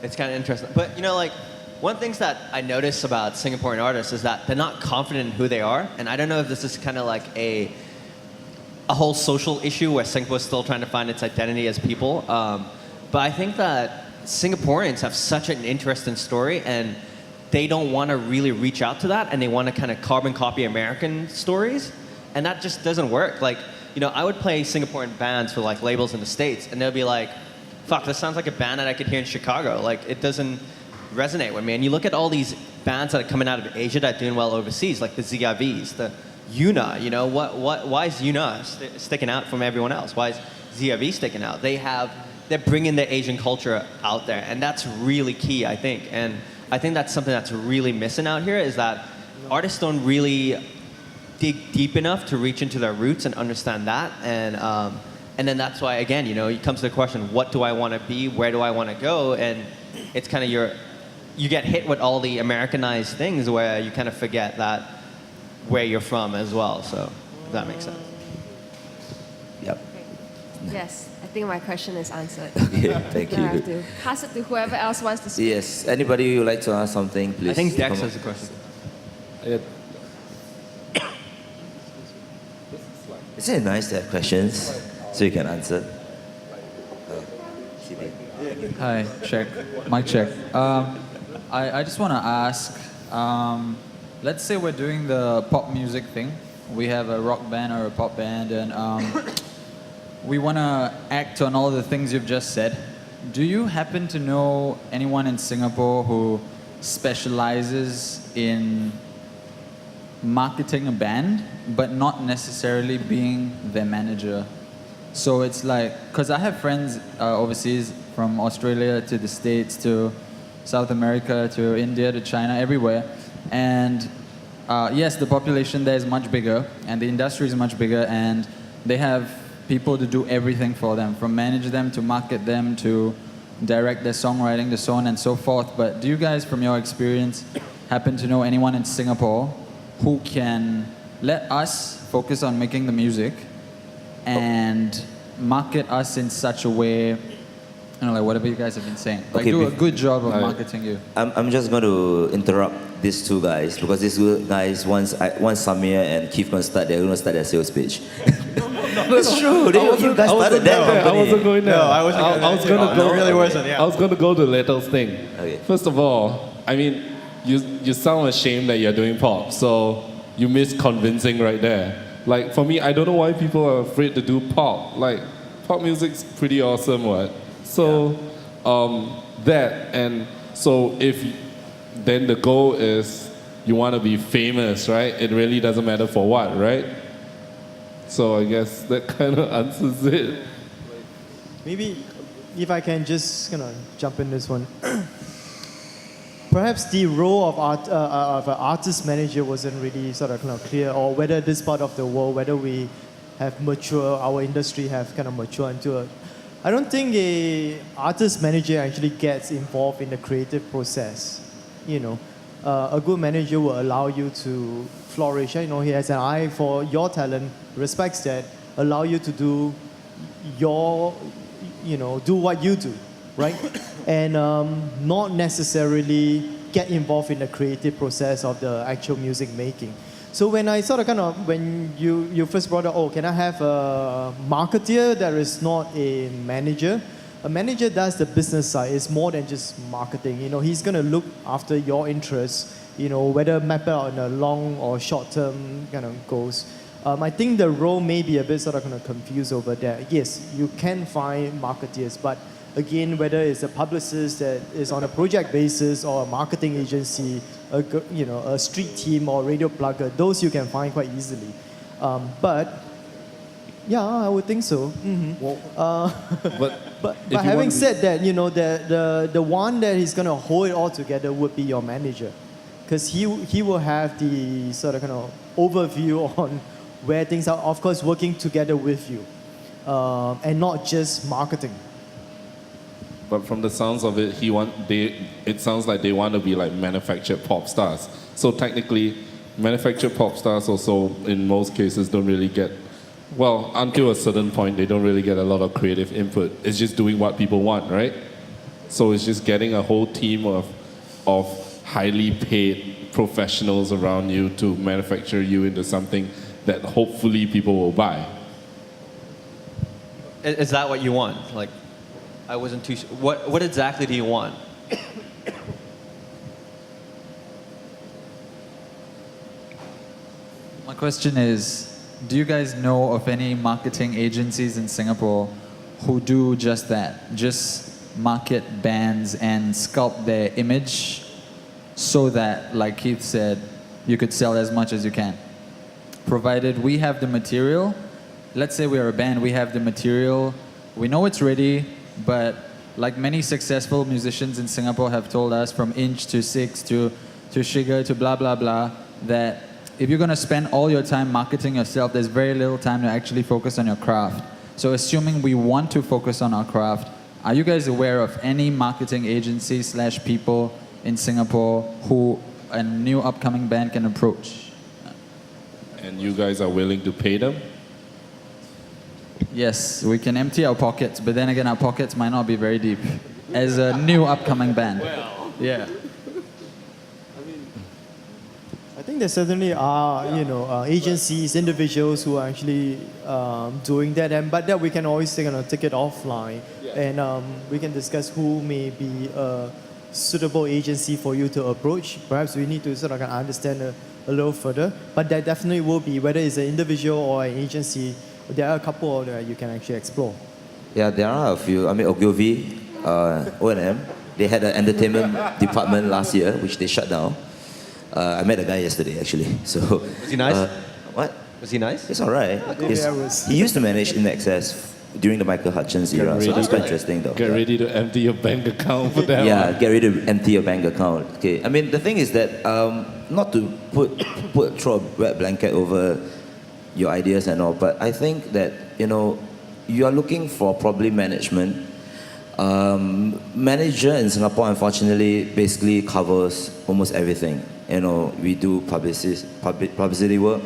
interesting. But, you know, like, one thing that I notice about Singaporean artists is that they're not confident in who they are. And I don't know if this is kind of like a whole social issue where Singapore is still trying to find its identity as people. But I think that Singaporeans have such an interesting story, and they don't want to really reach out to that, and they want to kind of carbon copy American stories, and that just doesn't work. Like, you know, I would play Singaporean bands for like labels in the States, and they'll be like, fuck, this sounds like a band that I could hear in Chicago. Like, it doesn't resonate with me. And you look at all these bands that are coming out of Asia that are doing well overseas, like the ZRVs, the Yuna, you know, why is Yuna sticking out from everyone else? Why is ZRV sticking out? They're bringing the Asian culture out there, and that's really key, I think. And I think that's something that's really missing out here, is that artists don't really dig deep enough to reach into their roots and understand that. And then that's why, again, you know, it comes to the question, what do I want to be? Where do I want to go? And it's kind of you get hit with all the Americanized things where you kind of forget that where you're from as well. So if that makes sense. Yep. Yes, I think my question is answered. Okay, thank Now I have you. to pass it to whoever else wants to speak. Yes, anybody who would like to ask something, please. I think Dex come has up. a question. Isn't it nice to have questions? So you can answer. Hi, check. Mic check. I just want to ask, let's say we're doing the pop music thing. We have a rock band or a pop band, and we want to act on all the things you've just said. Do you happen to know anyone in Singapore who specializes in marketing a band, but not necessarily being their manager? So it's like, because I have friends overseas, from Australia to the States to South America to India to China, everywhere. And yes, the population there is much bigger and the industry is much bigger, and they have people to do everything for them, from manage them to market them to direct their songwriting to so on and so forth. But do you guys, from your experience, happen to know anyone in Singapore who can let us focus on making the music and market us in such a way, you know, like whatever you guys have been saying, like Okay, do a good job of marketing you? I'm just going to interrupt these two guys because these two guys, once Samir and Keith going to start, they're going to start their sales pitch. It's true. You guys started that company. I wasn't going there. No, I wasn't going I was there. going to go. It really wasn't, yeah. I was going to go to Little's thing. Okay. First of all, I mean, you sound ashamed that you're doing pop, so you miss convincing right there. Like for me, I don't know why people are afraid to do pop. Like pop music's pretty awesome, what? So that, and so if then the goal is you want to be famous, right? It really doesn't matter for what, right? So I guess that kind of answers it. Maybe if I can just kind of jump in this one. Perhaps the role of an artist manager wasn't really sort of kind of clear, or whether this part of the world, whether we have mature, our industry have kind of matured into a. I don't think a artist manager actually gets involved in the creative process. You know, a good manager will allow you to flourish. You know, he has an eye for your talent, respects that, allow you to do your, you know, do what you do, right? And not necessarily get involved in the creative process of the actual music making. So when I sort of kind of, when you first brought up, oh, can I have a marketeer that is not a manager? A manager does the business side. It's more than just marketing. You know, he's going to look after your interests, you know, whether map out on a long or short term kind of goals. I think the role may be a bit sort of kind of confused over there. Yes, you can find marketeers, but again, whether it's a publicist that is on a project basis or a marketing agency, a street team or radio plugger, those you can find quite easily. But yeah, I would think so. Mm-hmm. But having said that, you know, the one that is going to hold it all together would be your manager, because he will have the sort of kind of overview on where things are, of course, working together with you, and not just marketing. But from the sounds of it, it sounds like they want to be like manufactured pop stars. So technically, manufactured pop stars also, in most cases, don't really get, well, until a certain point, they don't really get a lot of creative input. It's just doing what people want, right? So it's just getting a whole team of highly paid professionals around you to manufacture you into something that hopefully people will buy. Is that what you want? Like, I wasn't too sure. What exactly do you want? My question is, do you guys know of any marketing agencies in Singapore who do just that? Just market bands and sculpt their image so that, like Keith said, you could sell as much as you can. Provided we have the material, let's say we are a band, we have the material, we know it's ready, but like many successful musicians in Singapore have told us, from Inch to Six to Sugar to blah, blah, blah, that if you're going to spend all your time marketing yourself, there's very little time to actually focus on your craft. So assuming we want to focus on our craft, are you guys aware of any marketing agencies / people in Singapore who a new upcoming band can approach? And you guys are willing to pay them? Yes, we can empty our pockets, but then again, our pockets might not be very deep as a new upcoming band. I think think there certainly are, agencies, individuals who are actually doing that, but that we can always take it offline, and we can discuss who may be a suitable agency for you to approach. Perhaps we need to sort of understand a little further, but that definitely will be, whether it's an individual or an agency, there are a couple that you can actually explore. Yeah, there are a few. I mean, Ogilvy, O&M, they had an entertainment department last year, which they shut down. I met a guy yesterday, actually. So, Was he nice? What? Was he nice? It's all right. He used to manage In Excess during the Michael Hutchins era, so that's quite interesting, though. Get ready to empty your bank account for that. Yeah, get ready to empty your bank account. Okay, I mean, the thing is that not to throw a wet blanket over your ideas and all, but I think that, you are looking for probably management. Manager in Singapore, unfortunately, basically covers almost everything. We do publicity work.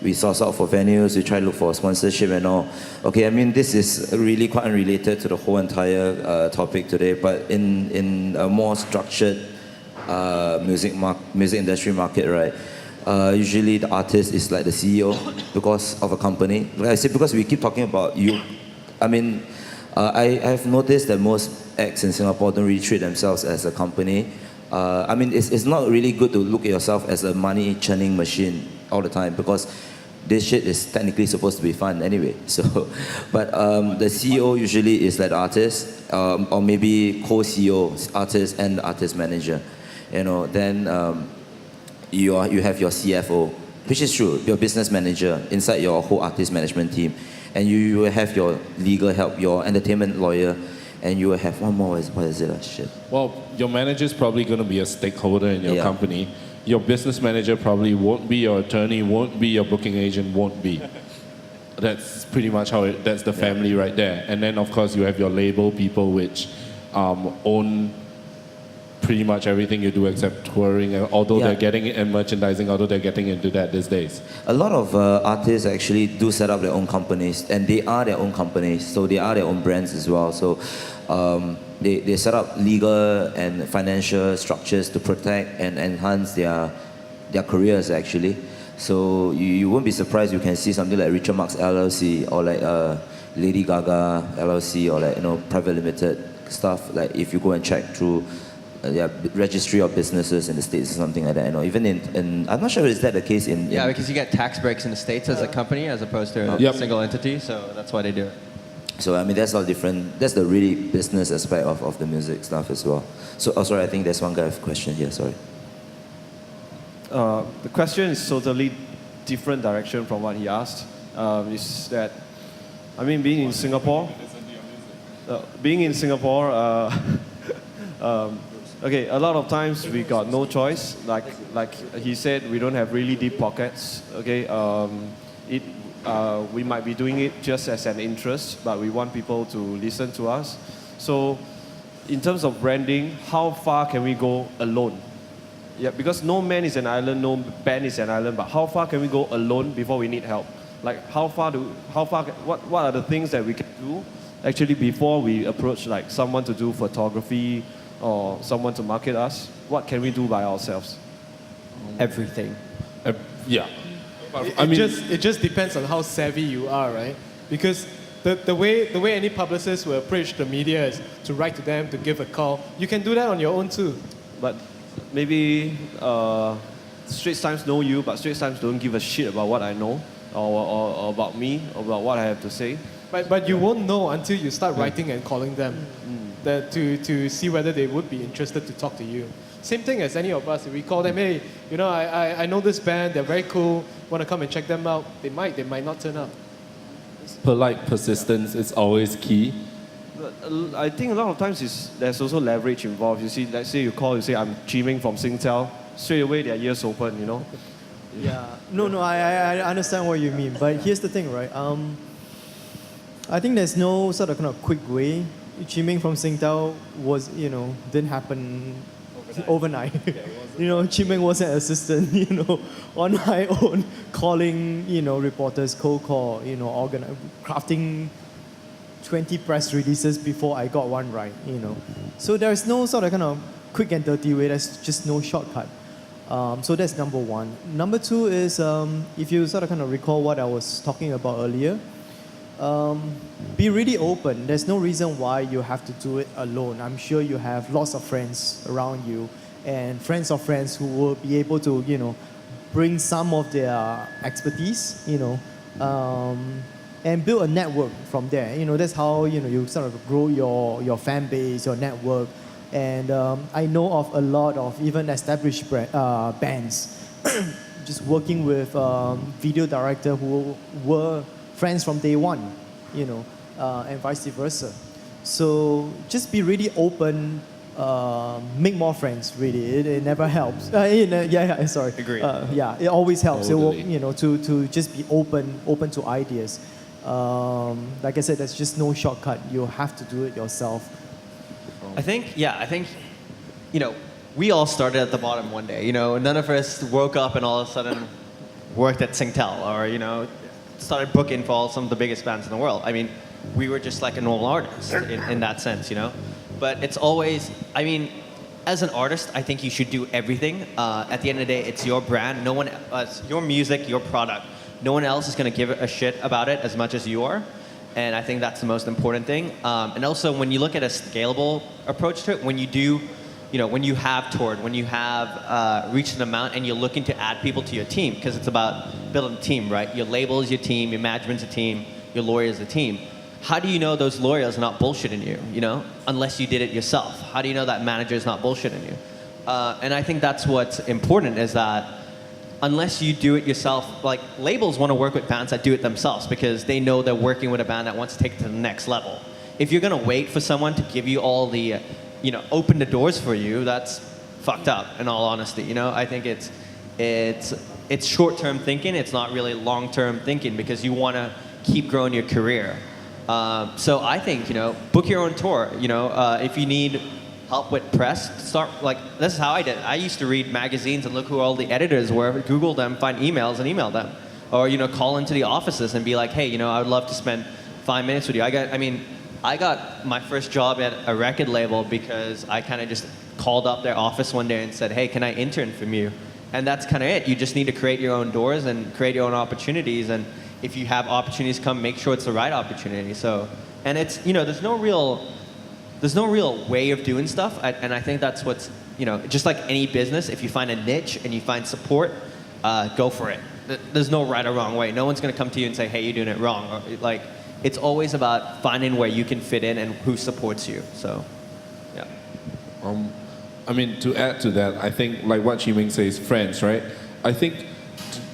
We source out for venues, we try to look for sponsorship and all. Okay, I mean, this is really quite unrelated to the whole entire topic today, but in a more structured music industry market, right? Usually the artist is like the CEO because of a company. Like I said, because we keep talking about you. I mean, I've noticed that most acts in Singapore don't really treat themselves as a company. I mean, it's not really good to look at yourself as a money churning machine all the time, because this shit is technically supposed to be fun anyway. So, but the CEO usually is like the artist, or maybe co-CEO, artist and artist manager. Then you have your CFO, which is true, your business manager inside your whole artist management team, and you will have your legal help, your entertainment lawyer, and you will have one more. What is it? Shit. Well, your manager is probably going to be a stakeholder in your company. Your business manager probably won't be, your attorney won't be, your booking agent won't be. That's pretty much that's the family right there. And then, of course, you have your label people, which own pretty much everything you do except touring, although they're getting it, and merchandising, although they're getting into that these days. A lot of artists actually do set up their own companies, and they are their own companies, so they are their own brands as well. So they set up legal and financial structures to protect and enhance their careers, actually. So you won't be surprised you can see something like Richard Marx LLC, or like Lady Gaga LLC, or like private limited stuff. Like if you go and check through registry of businesses in the States or something like that. Even in I'm not sure is that the case in... Yeah, because you get tax breaks in the States as a company as opposed to a single entity, so that's why they do it. So I mean, that's all different. That's the really business aspect of the music stuff as well. So, sorry, I think there's one guy with a question here, sorry. The question is totally different direction from what he asked. Is that, I mean, being in Singapore, okay, a lot of times we got no choice. Like he said, we don't have really deep pockets. Okay, we might be doing it just as an interest, but we want people to listen to us. So, in terms of branding, how far can we go alone? Yeah, because no man is an island, no band is an island. But how far can we go alone before we need help? Like what are the things that we can do actually before we approach like someone to do photography or someone to market us? What can we do by ourselves? Everything. Yeah. It just depends on how savvy you are, right? Because the way any publicist will approach the media is to write to them, to give a call. You can do that on your own too. But maybe Straits Times know you, but Straits Times don't give a shit about what I know or about me, or about what I have to say. But you won't know until you start writing and calling them to see whether they would be interested to talk to you. Same thing as any of us. If we call them, hey, I know this band, they're very cool, want to come and check them out. They might not turn up. Polite persistence is always key. I think a lot of times there's also leverage involved. You see, let's say you call, you say, I'm Chiming from Singtel. Straight away, their ears open, Yeah. No, I understand what you mean. But here's the thing, right? I think there's no sort of kind of quick way. Chiming from Singtel didn't happen overnight. Chiming was an assistant, on my own, calling, reporters, cold call, crafting 20 press releases before I got one right, So there's no sort of kind of quick and dirty way. There's just no shortcut. So that's number one. Number two is if you sort of kind of recall what I was talking about earlier, be really open. There's no reason why you have to do it alone. I'm sure you have lots of friends around you and friends of friends who will be able to, bring some of their expertise, and build a network from there. That's how, you sort of grow your fan base, your network. And I know of a lot of even established bands just working with video director who were friends from day one, and vice versa. So just be really open, make more friends. Really, it never helps. Sorry. Agree. It always helps. Totally. It will, to just be open to ideas. Like I said, there's just no shortcut. You have to do it yourself. I think, we all started at the bottom one day. None of us woke up and all of a sudden worked at Singtel or, started booking for some of the biggest bands in the world. I mean, we were just like a normal artist in that sense, But it's always, as an artist, I think you should do everything. At the end of the day, it's your brand. No one, your music, your product. No one else is going to give a shit about it as much as you are. And I think that's the most important thing. And also, when you look at a scalable approach to it, when you do, when you have toured, when you have reached an amount and you're looking to add people to your team, because it's about building a team, right? Your label is your team, your management's a team, your lawyer is a team. How do you know those lawyers are not bullshitting you, unless you did it yourself? How do you know that manager is not bullshitting you? And I think that's what's important is that unless you do it yourself, like labels want to work with bands that do it themselves because they know they're working with a band that wants to take it to the next level. If you're going to wait for someone to give you all the, open the doors for you, that's fucked up in all honesty. I think it's short-term thinking. It's not really long-term thinking because you want to keep growing your career. So I think, book your own tour. If you need help with press, this is how I did. I used to read magazines and look who all the editors were, Google them, find emails and email them. Or, call into the offices and be like, hey, I would love to spend 5 minutes with you. I got my first job at a record label because I kind of just called up their office one day and said, hey, can I intern from you? And that's kind of it. You just need to create your own doors and create your own opportunities. And if you have opportunities come, make sure it's the right opportunity. So, and it's, there's no real way of doing stuff. And I think that's what's, just like any business, if you find a niche and you find support, go for it. There's no right or wrong way. No one's going to come to you and say, hey, you're doing it wrong. Or, it's always about finding where you can fit in and who supports you. So, yeah. To add to that, I think like what Chi Ming says, friends, right? I think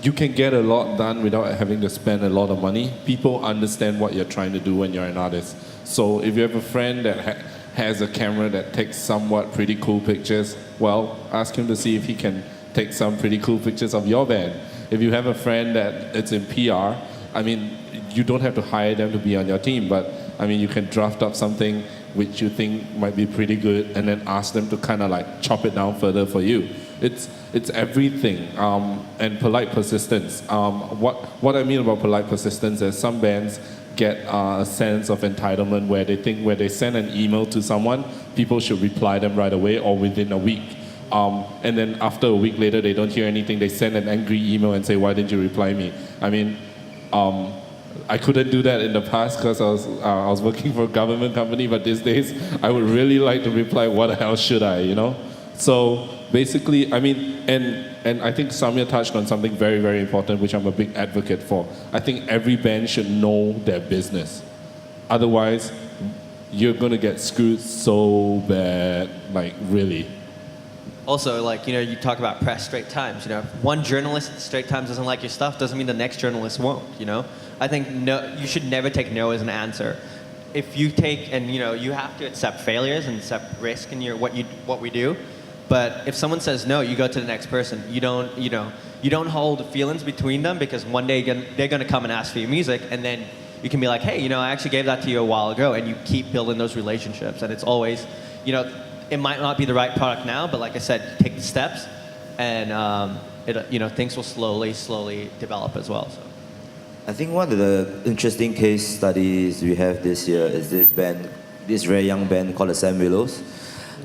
you can get a lot done without having to spend a lot of money. People understand what you're trying to do when you're an artist. So if you have a friend that has a camera that takes somewhat pretty cool pictures, well, ask him to see if he can take some pretty cool pictures of your band. If you have a friend that it's in PR, you don't have to hire them to be on your team, but you can draft up something which you think might be pretty good and then ask them to kind of like chop it down further for you. It's everything, and polite persistence. What I mean about polite persistence is some bands get a sense of entitlement where they think when they send an email to someone, people should reply them right away or within a week. And then after a week later, they don't hear anything. They send an angry email and say, why didn't you reply me? I couldn't do that in the past because I was working for a government company, but these days I would really like to reply, what the hell should I, So basically, and I think Samir touched on something very, very important, which I'm a big advocate for. I think every band should know their business. Otherwise, you're going to get screwed so bad, really. Also, you talk about press, Straits Times, One journalist at Straits Times doesn't like your stuff, doesn't mean the next journalist won't, I think you should never take no as an answer. If you take, and you have to accept failures and accept risk in what we do, but if someone says no, you go to the next person. You don't hold feelings between them because one day they're going to come and ask for your music, and then you can be like, hey, I actually gave that to you a while ago, and you keep building those relationships. And it's always, it might not be the right product now, but like I said, take the steps, and things will slowly develop as well. So. I think one of the interesting case studies we have this year is this very young band called the Sam Willows.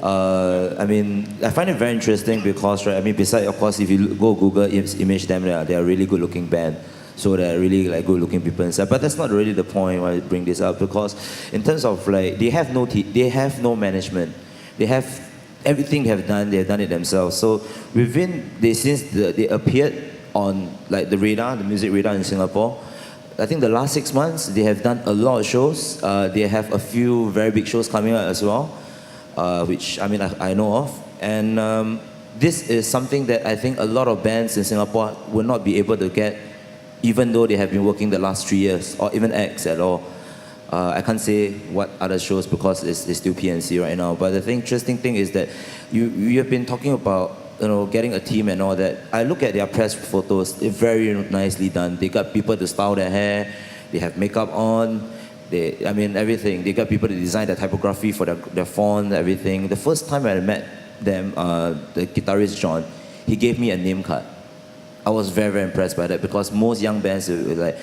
I mean, I find it very interesting because, right, I mean, besides, of course, if you go Google image them, they are a really good-looking band. So they're really like good-looking people inside. But that's not really the point why I bring this up, because in terms of like, they have no management. They have everything they have done it themselves. So since they appeared on like the music radar in Singapore, I think the last 6 months, they have done a lot of shows. They have a few very big shows coming out as well, which I mean, I know of. And this is something that I think a lot of bands in Singapore will not be able to get, even though they have been working the last 3 years, or even X at all. I can't say what other shows because it's still PNC right now. But the interesting thing is that you have been talking about, you know, getting a team and all that. I look at their press photos, they're very nicely done. They got people to style their hair, they have makeup on, I mean everything. They got people to design the typography for their font, everything. The first time I met them, the guitarist John, he gave me a name card. I was very, very impressed by that, because most young bands will be like,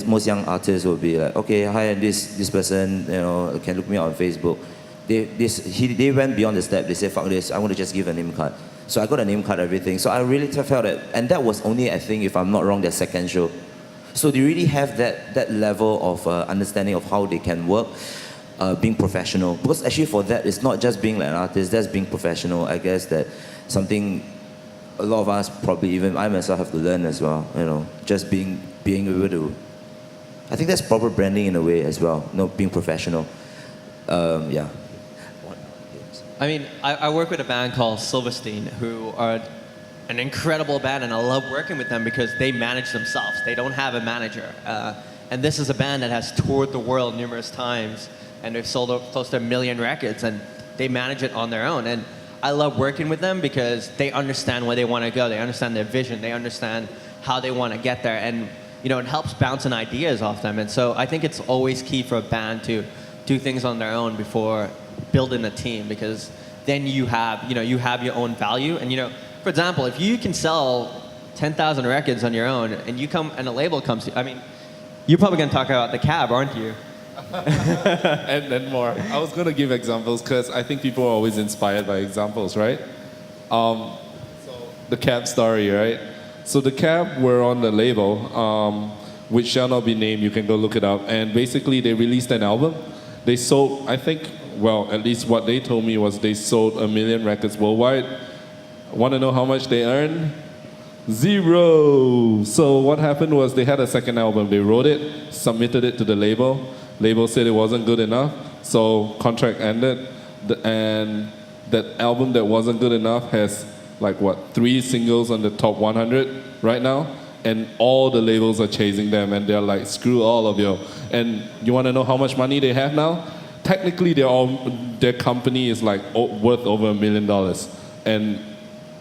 most young artists will be like, okay, hi, this person, you know, can look me up on Facebook. They went beyond the step. They said, fuck this, I want to just give a name card. So I got a name card, everything. So I really felt that, and that was only, I think, if I'm not wrong, their second show. So they really have that level of understanding of how they can work, being professional. Because actually for that, it's not just being like an artist, that's being professional. I guess that something a lot of us, probably even I myself, have to learn as well, you know, just being able to, I think that's proper branding in a way as well, you know, being professional. Yeah. I mean, I work with a band called Silverstein, who are an incredible band, and I love working with them because they manage themselves. They don't have a manager. And this is a band that has toured the world numerous times, and they've sold close to 1 million records, and they manage it on their own. And I love working with them because they understand where they want to go. They understand their vision. They understand how they want to get there. And, you know, it helps bounce ideas off them. And so I think it's always key for a band to do things on their own before building a team, because then you have your own value. And, you know, for example, if you can sell 10,000 records on your own and you come and a label comes to, I mean, you're probably going to talk about the Cab, aren't you? and more. I was going to give examples because I think people are always inspired by examples, right? So the Cab story, right? So the Cab were on the label, which shall not be named. You can go look it up. And basically, they released an album. They sold, I think, well, at least what they told me was they sold 1 million records worldwide. Want to know how much they earned? 0. So what happened was they had a second album. They wrote it, submitted it to the label. Label said it wasn't good enough, so contract ended. And that album that wasn't good enough has like 3 singles on the top 100 right now, and all the labels are chasing them, and they're like, screw all of you. And you want to know how much money they have now? Technically, their company is like worth over $1 million. And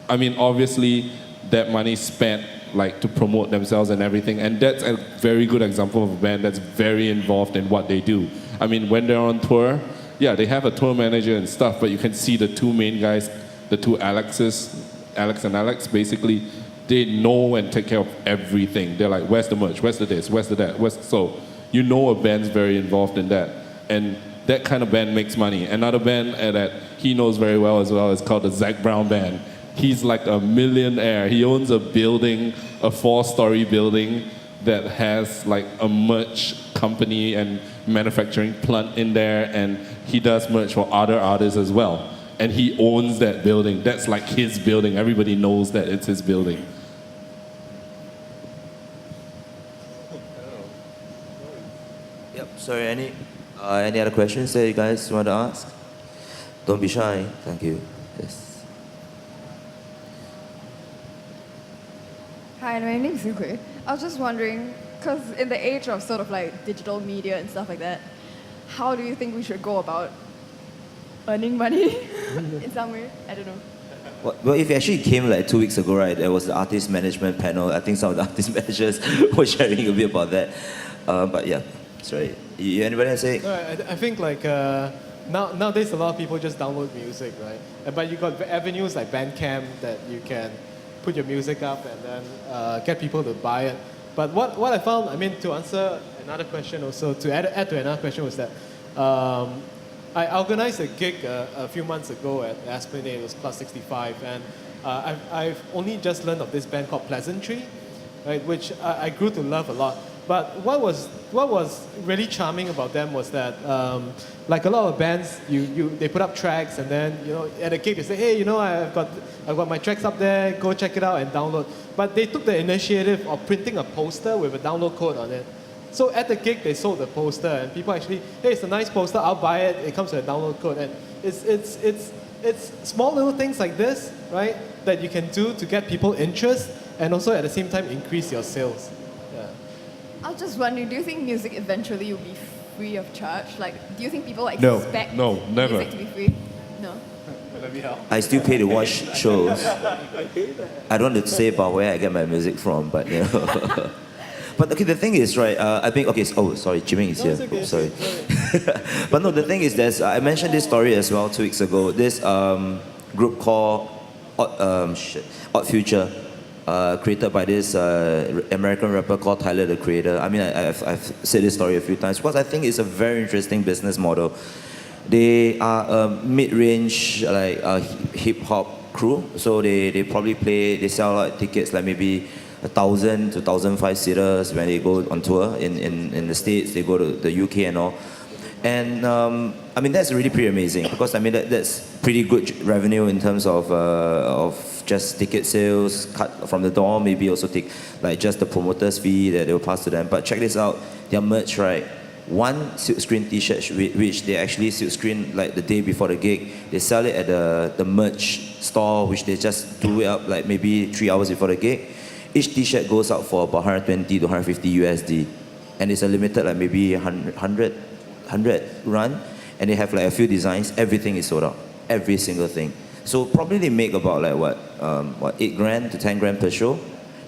I mean, obviously, that money spent like to promote themselves and everything, and that's a very good example of a band that's very involved in what they do. I mean, when they're on tour, yeah, they have a tour manager and stuff, but you can see the 2 main guys, the 2 Alexes, Alex and Alex, basically, they know and take care of everything. They're like, where's the merch, where's the this, where's the that, so you know a band's very involved in that, and that kind of band makes money. Another band that he knows very well as well is called the Zac Brown Band. He's like a millionaire. He owns a building, a 4-story building that has like a merch company and manufacturing plant in there, and he does merch for other artists as well. And he owns that building. That's like his building. Everybody knows that it's his building. Yep. Sorry, any other questions that you guys want to ask? Don't be shy. Thank you. Yes. Hi, my name is Yukui. I was just wondering, because in the age of sort of like digital media and stuff like that, how do you think we should go about earning money in some way? I don't know. Well, if you actually came like 2 weeks ago, right, there was the artist management panel. I think some of the artist managers were sharing a bit about that. But yeah, sorry. Anybody want to say? No, I think like nowadays a lot of people just download music, right? But you got avenues like Bandcamp that you can put your music up and then get people to buy it. But what I found, I mean, to answer another question also, to add to another question was that I organized a gig a few months ago at Esplanade. It was Plus 65, and I've only just learned of this band called Pleasantry, right, which I grew to love a lot. But what was really charming about them was that, like a lot of bands, they put up tracks, and then at a gig they say, hey, I've got my tracks up there, go check it out and download. But they took the initiative of printing a poster with a download code on it. So at the gig they sold the poster, and people actually, hey, it's a nice poster, I'll buy it. It comes with a download code, and it's small little things like this, right, that you can do to get people interest, and also at the same time increase your sales. I was just wondering, do you think music eventually will be free of charge? Like, do you think people No, expect no, never. music to be free? No. I still pay to watch shows. I don't want to say about where I get my music from, but But okay, the thing is, right, I think, okay, sorry, Jimmy is here. okay, Oops, sorry. But no, the thing is, I mentioned this story as well 2 weeks ago. This group called Odd Future, created by this American rapper called Tyler, the Creator. I mean, I've said this story a few times because I think it's a very interesting business model. They are a mid-range, like hip-hop crew. So they probably they sell like tickets like maybe 1,000 to 1,500 seaters when they go on tour in the States. They go to the UK and all. And I mean, that's really pretty amazing because I mean, that's pretty good revenue in terms of just ticket sales, cut from the door, maybe also take like just the promoter's fee that they'll pass to them. But check this out, their merch, right? One silkscreen t-shirt, which they actually silkscreen like the day before the gig, they sell it at the merch store, which they just do it up like maybe 3 hours before the gig. Each t-shirt goes out for about 120 to 150 USD. And it's a limited like maybe 100 run. And they have like a few designs, everything is sold out. Every single thing. So probably they make about like what 8 grand to 10 grand per show,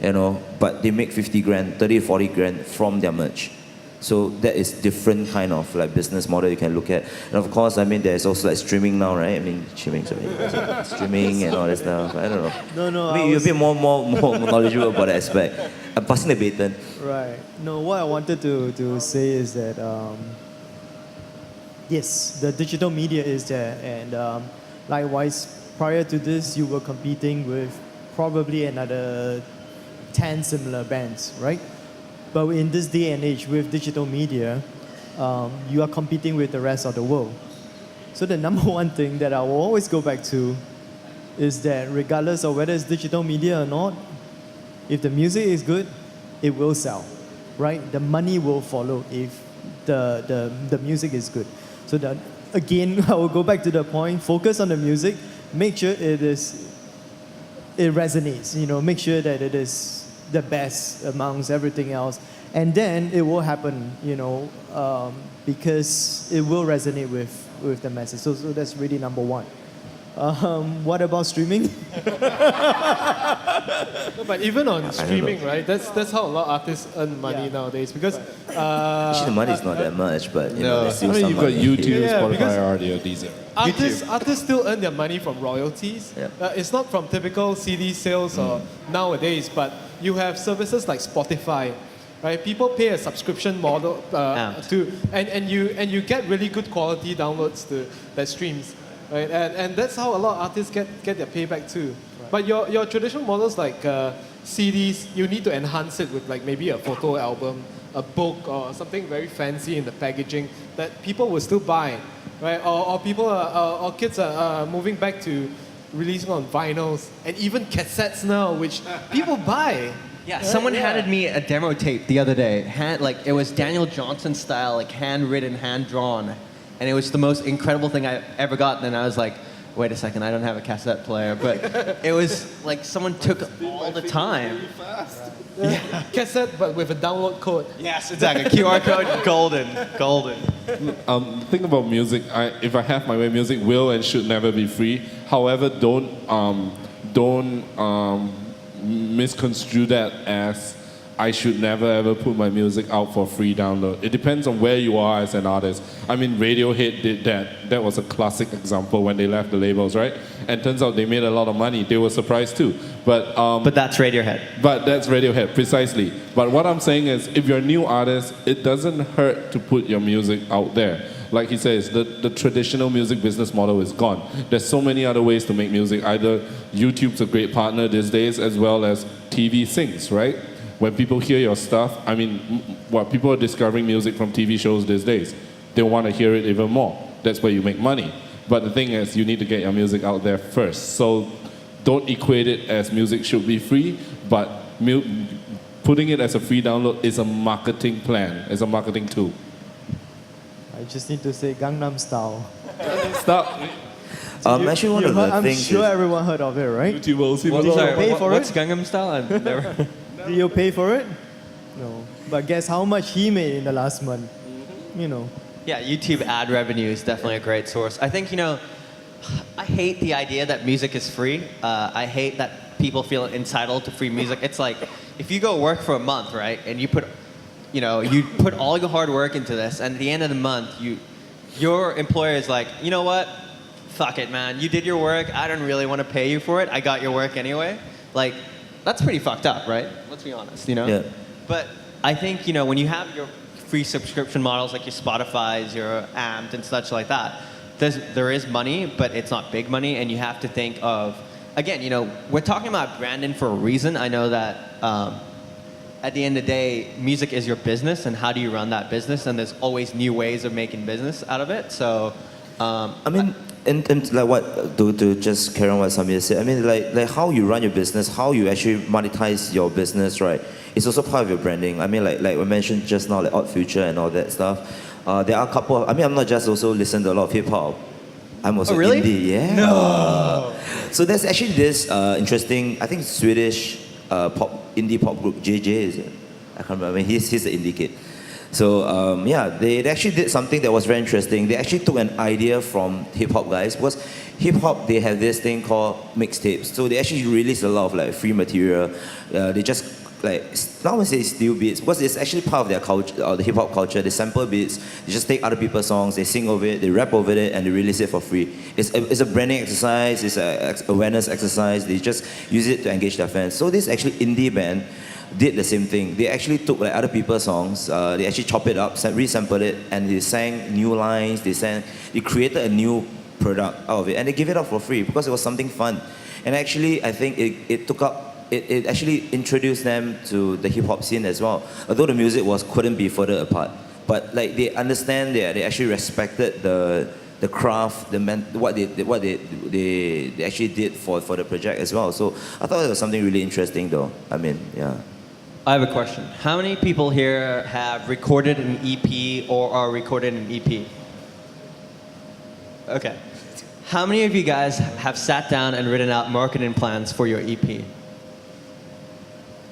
but they make 50 grand, 30 to 40 grand from their merch. So that is different kind of like business model you can look at. And of course, I mean, there's also like streaming now, right? I mean, streaming and all that stuff. I don't know. No. I mean, you're a bit more knowledgeable about that aspect. I'm passing the baton. Right. No, what I wanted to say is that yes, the digital media is there, and likewise, prior to this, you were competing with probably another 10 similar bands, right? But in this day and age, with digital media, you are competing with the rest of the world. So the number one thing that I will always go back to is that regardless of whether it's digital media or not, if the music is good, it will sell, right? The money will follow if the music is good. So that, again, I will go back to the point, focus on the music, make sure it resonates, make sure that it is the best amongst everything else, and then it will happen, because it will resonate with the masses. So that's really number one. What about streaming? No, but even on streaming, right? That's how a lot of artists earn money nowadays because Actually, the money is not that much, but there's still I mean, some you've got money. YouTube, Yeah, Spotify, because- RDO, Deezer. artists still earn their money from royalties. Yep. It's not from typical CD sales or nowadays, but you have services like Spotify, right? People pay a subscription model and you get really good quality downloads that streams, right? And that's how a lot of artists get their payback too. But your traditional models like CDs, you need to enhance it with like maybe a photo album, a book, or something very fancy in the packaging that people will still buy, right? Or people or kids are moving back to releasing on vinyls and even cassettes now, which people buy. Yeah, someone handed me a demo tape the other day. It was Daniel Johnson style, like handwritten, hand drawn, and it was the most incredible thing I ever got. And then I was like, wait a second, I don't have a cassette player, but it was like someone took all the time. Yeah. Cassette, but with a download code. Yes, exactly. QR code, golden. Think about music. If I have my way, music will and should never be free. However, don't misconstrue that as I should never ever put my music out for free download. It depends on where you are as an artist. I mean, Radiohead did that. That was a classic example when they left the labels, right? And turns out they made a lot of money. They were surprised too. But that's Radiohead. But that's Radiohead, precisely. But what I'm saying is, if you're a new artist, it doesn't hurt to put your music out there. like he says, the traditional music business model is gone. There's so many other ways to make music. Either YouTube's a great partner these days, as well as TV syncs, right? When people hear your stuff, I mean, people are discovering music from TV shows these days. They want to hear it even more. That's where you make money. But the thing is, you need to get your music out there first. So don't equate it as music should be free, but putting it as a free download is a marketing plan, is a marketing tool. I just need to say Gangnam Style. Stop. Actually, one of the I'm things sure is, everyone heard of it, right? YouTube will see Did you pay for what's it? Gangnam Style? I've never. Did you pay for it? No. But guess how much he made in the last month? You know. Yeah, YouTube ad revenue is definitely a great source. I think, I hate the idea that music is free. I hate that people feel entitled to free music. It's like, if you go work for a month, right, and you put all your hard work into this, and at the end of the month, your employer is like, you know what? Fuck it, man. You did your work. I don't really want to pay you for it. I got your work anyway. Like, that's pretty fucked up, right? Let's be honest, Yeah. But I think, when you have your free subscription models like your Spotify's, your Amped, and such like that, there is money, but it's not big money, and you have to think of, again, we're talking about branding for a reason. I know that at the end of the day, music is your business, and how do you run that business? And there's always new ways of making business out of it. So, I mean, and like what to just carry on what Samir said. I mean, like how you run your business, how you actually monetize your business, right? It's also part of your branding. I mean, like we mentioned just now, like Odd Future and all that stuff. There are a couple of, I'm not just also listening to a lot of hip hop. I'm also really? indie, yeah. No. So there's actually this interesting, I think Swedish indie pop group, JJ, is it? I can't remember. I mean, he's the indie kid. So they actually did something that was very interesting. They actually took an idea from hip hop guys, because hip hop, they have this thing called mixtapes. So they actually release a lot of like free material. They just not want to say steal beats, because it's actually part of their culture, or the hip hop culture. They sample beats, they just take other people's songs, they sing over it, they rap over it, and they release it for free. It's a branding exercise, it's an awareness exercise. They just use it to engage their fans. So this actually indie band did the same thing. They actually took like other people's songs, they actually chopped it up, resampled it, and they sang new lines. They created a new product out of it, and they give it out for free because it was something fun. And actually, I think it actually introduced them to the hip hop scene as well. Although the music couldn't be further apart, but like they understand they actually respected the craft, what they actually did for the project as well. So I thought it was something really interesting, though. I mean, yeah. I have a question. How many people here have recorded an EP or are recording an EP? Okay. How many of you guys have sat down and written out marketing plans for your EP?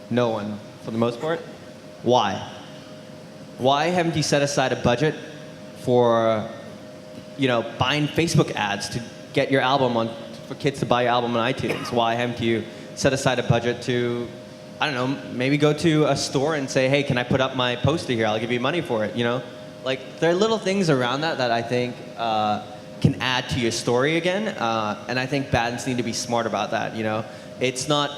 No one, for the most part. Why? Why haven't you set aside a budget for, buying Facebook ads to get your album for kids to buy your album on iTunes? Why haven't you set aside a budget to, I don't know, maybe go to a store and say, hey, can I put up my poster here? I'll give you money for it, Like, there are little things around that I think can add to your story again. And I think bands need to be smart about that, It's not,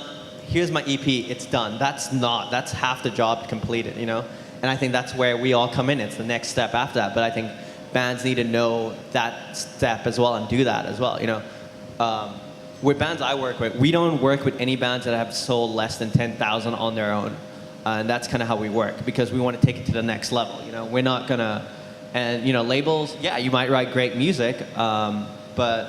here's my EP, it's done. That's half the job completed, And I think that's where we all come in. It's the next step after that. But I think bands need to know that step as well and do that as well, With bands I work with, we don't work with any bands that have sold less than 10,000 on their own. And that's kind of how we work, because we want to take it to the next level, We're not going to, and, labels, yeah, you might write great music, but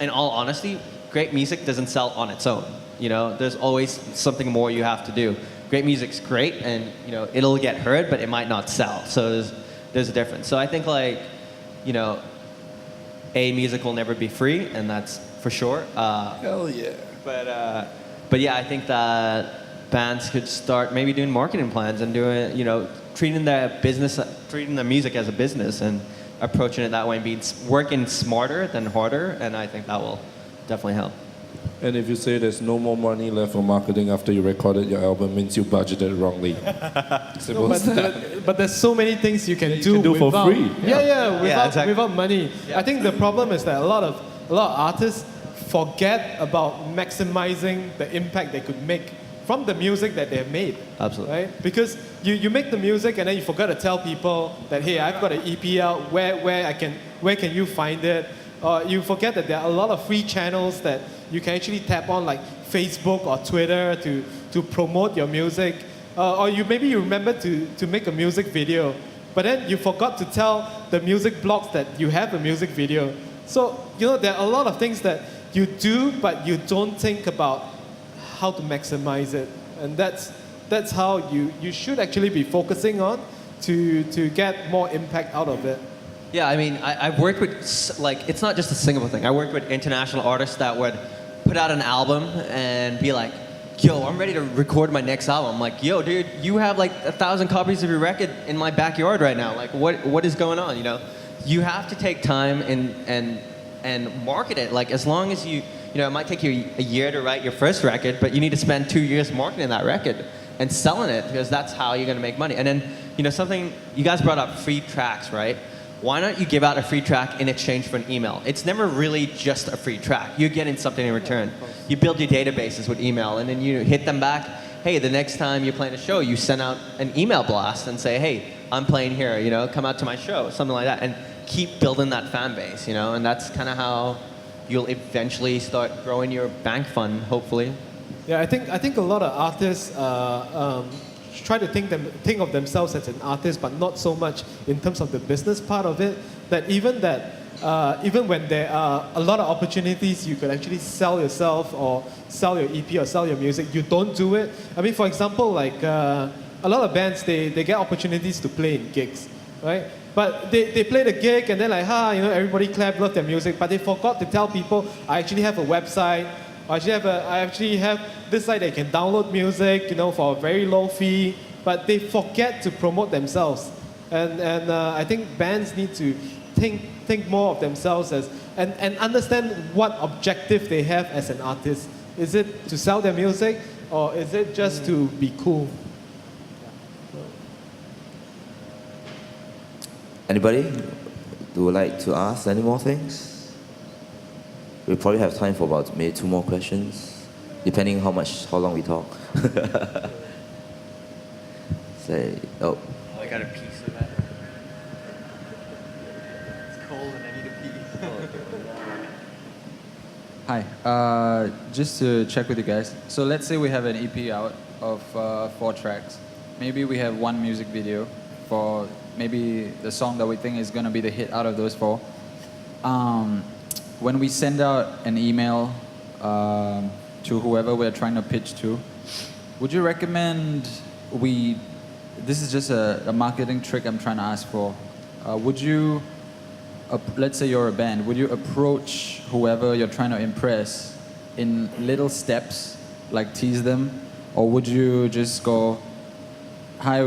in all honesty, great music doesn't sell on its own. There's always something more you have to do. Great music's great, and it'll get heard, but it might not sell. So there's a difference. So I think music will never be free, and that's for sure. Hell yeah. But yeah, I think that bands could start maybe doing marketing plans and doing treating their music as a business and approaching it that way and working smarter than harder, and I think that will definitely help. And if you say there's no more money left for marketing after you recorded your album, means you budgeted wrongly. But there's so many things you can do for without, free. without money. Yeah. I think the problem is that a lot of artists forget about maximizing the impact they could make from the music that they've made. Absolutely. Right? Because you make the music and then you forgot to tell people that, hey, I've got an EP out, where can you find it? You forget that there are a lot of free channels that you can actually tap on, like Facebook or Twitter, to promote your music. Or maybe you remember to make a music video, but then you forgot to tell the music blogs that you have a music video. So, there are a lot of things that you do, but you don't think about how to maximize it. And that's how you should actually be focusing on to get more impact out of it. Yeah, I mean, I've worked with, it's not just a Singapore thing. I worked with international artists that would put out an album and be like, yo, I'm ready to record my next album. I'm like, yo, dude, you have like 1,000 copies of your record in my backyard right now. Like, what is going on, You have to take time and market it. Like, as long as it might take you a year to write your first record, but you need to spend 2 years marketing that record and selling it, because that's how you're going to make money. And then, something, you guys brought up free tracks, right? Why don't you give out a free track in exchange for an email? It's never really just a free track. You're getting something in return. You build your databases with email, and then you hit them back. Hey, the next time you're playing a show, you send out an email blast and say, hey, I'm playing here, come out to my show, something like that. And keep building that fan base, and that's kind of how you'll eventually start growing your bank fund, hopefully. Yeah, I think a lot of artists try to think of themselves as an artist, but not so much in terms of the business part of it. Even when there are a lot of opportunities, you could actually sell yourself or sell your EP or sell your music. You don't do it. I mean, for example, like a lot of bands, they get opportunities to play in gigs, right? But they play the gig and then everybody clap, love their music, but they forgot to tell people, I actually have a website. I actually have this site that you can download music, for a very low fee, but they forget to promote themselves. And I think bands need to think more of themselves and understand what objective they have as an artist. Is it to sell their music, or is it just to be cool? Anybody would like to ask any more things? We probably have time for about maybe 2 more questions, depending how long we talk. I got a piece of that. It's cold and I need a pee. Hi, just to check with you guys. So let's say we have an EP out of 4 tracks. Maybe we have 1 music video for maybe the song that we think is going to be the hit out of those 4. When we send out an email to whoever we're trying to pitch to, would you recommend this is just a marketing trick I'm trying to ask for. Would you, let's say you're a band, would you approach whoever you're trying to impress in little steps, like tease them? Or would you just go, hi,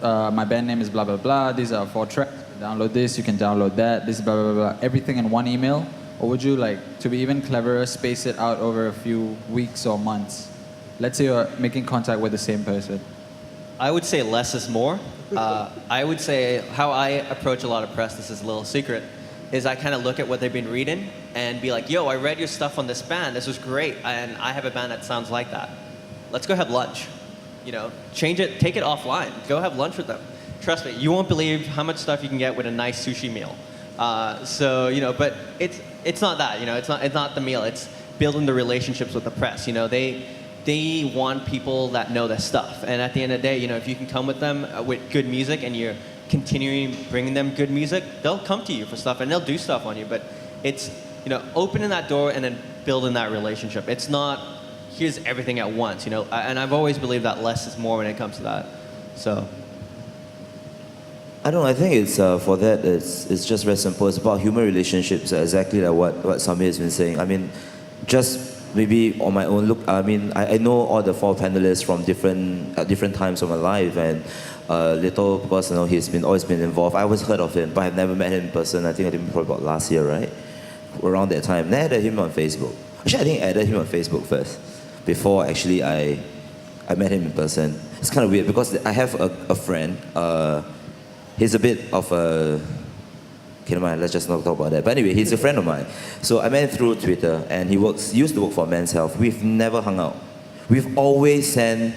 my band name is blah, blah, blah, these are 4 tracks, download this, you can download that, this blah, blah, blah, everything in one email? Or would you, to be even cleverer, space it out over a few weeks or months? Let's say you're making contact with the same person. I would say less is more. I would say how I approach a lot of press, this is a little secret, is I kind of look at what they've been reading and be like, yo, I read your stuff on this band, this was great, and I have a band that sounds like that. Let's go have lunch. Change it, take it offline, go have lunch with them. Trust me, you won't believe how much stuff you can get with a nice sushi meal. But it's not that, it's not the meal, it's building the relationships with the press. They want people that know their stuff. And at the end of the day, if you can come with them with good music and you're continuing bringing them good music, they'll come to you for stuff and they'll do stuff on you. But it's, opening that door and then building that relationship. It's not, here's everything at once, And I've always believed that less is more when it comes to that. So. I don't know, I think it's for that, it's just very simple. It's about human relationships, exactly like what Samir has been saying. I mean, just maybe on my own look, I mean, I know all the 4 panelists from different times of my life, and Little, because he's always been involved. I always heard of him, but I've never met him in person. I think I did probably about last year, right? Around that time. Then I added him on Facebook. Actually, I think I added him on Facebook first, before actually I met him in person. It's kind of weird, because I have a friend, he's a bit of a... Okay, never mind, let's just not talk about that. But anyway, he's a friend of mine. So I met him through Twitter, and he used to work for Men's Health. We've never hung out. we've always sent,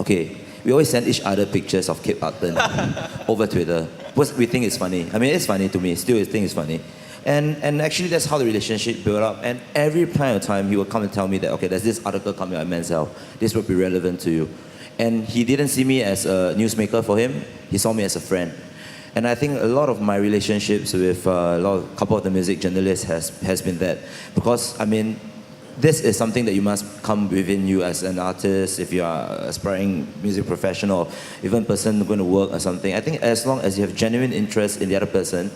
we always send each other pictures of Kip Upton over Twitter. Because we think it's funny. I mean, it's funny to me. Still, I think it's funny. And actually, that's how the relationship built up. And every time, he would come and tell me that, okay, there's this article coming out in Men's Health. This would be relevant to you. And he didn't see me as a newsmaker for him. He saw me as a friend. And I think a lot of my relationships with a couple of the music journalists has been that. Because, I mean, this is something that you must come within you as an artist, if you are aspiring music professional, even person going to work or something. I think as long as you have genuine interest in the other person,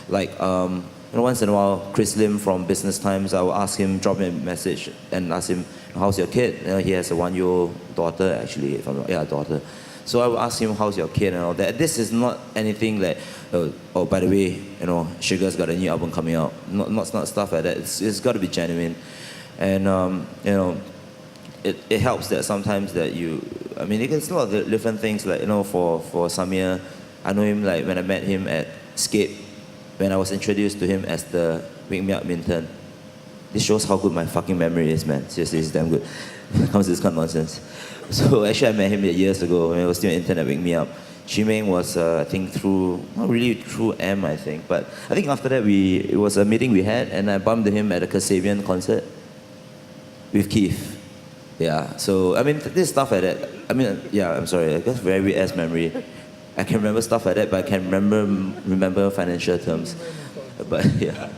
like once in a while, Chris Lim from Business Times, I will ask him, drop me a message and ask him, how's your kid? He has a 1-year-old daughter, actually, if I'm not, daughter. So I will ask him, how's your kid and all that. This is not anything like, oh, by the way, Sugar's got a new album coming out. Not stuff like that. It's got to be genuine. And, it helps that sometimes that it's a lot of different things, like, for Samir, I know him, like, when I met him at Skate, when I was introduced to him as the Wake Me Up Minton. This shows how good my fucking memory is, man. Seriously, it's damn good. When it comes to this kind of nonsense. So actually, I met him years ago when I was still an intern at Wake Me Up. Chimeng was, I think, not really through M, I think, but I think after that, it was a meeting we had, and I bumped into him at a Kasabian concert with Keith. Yeah, so, I mean, this stuff like that, I'm sorry, I got very weird-ass memory. I can remember stuff like that, but I can remember financial terms. But, yeah.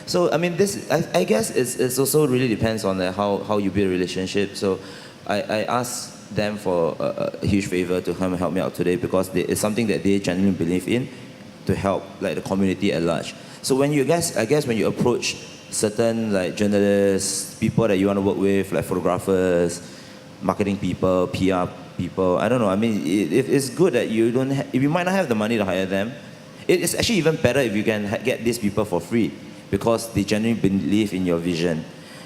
So, I mean, I guess it's also really depends on how you build a relationship. So, I asked them for a huge favor to come and help me out today because it's something that they genuinely believe in to help, like, the community at large. So when I guess when you approach certain, like, journalists, people that you want to work with, like photographers, marketing people, PR people, I don't know. I mean, it's good that if you might not have the money to hire them, it's actually even better if you can get these people for free because they genuinely believe in your vision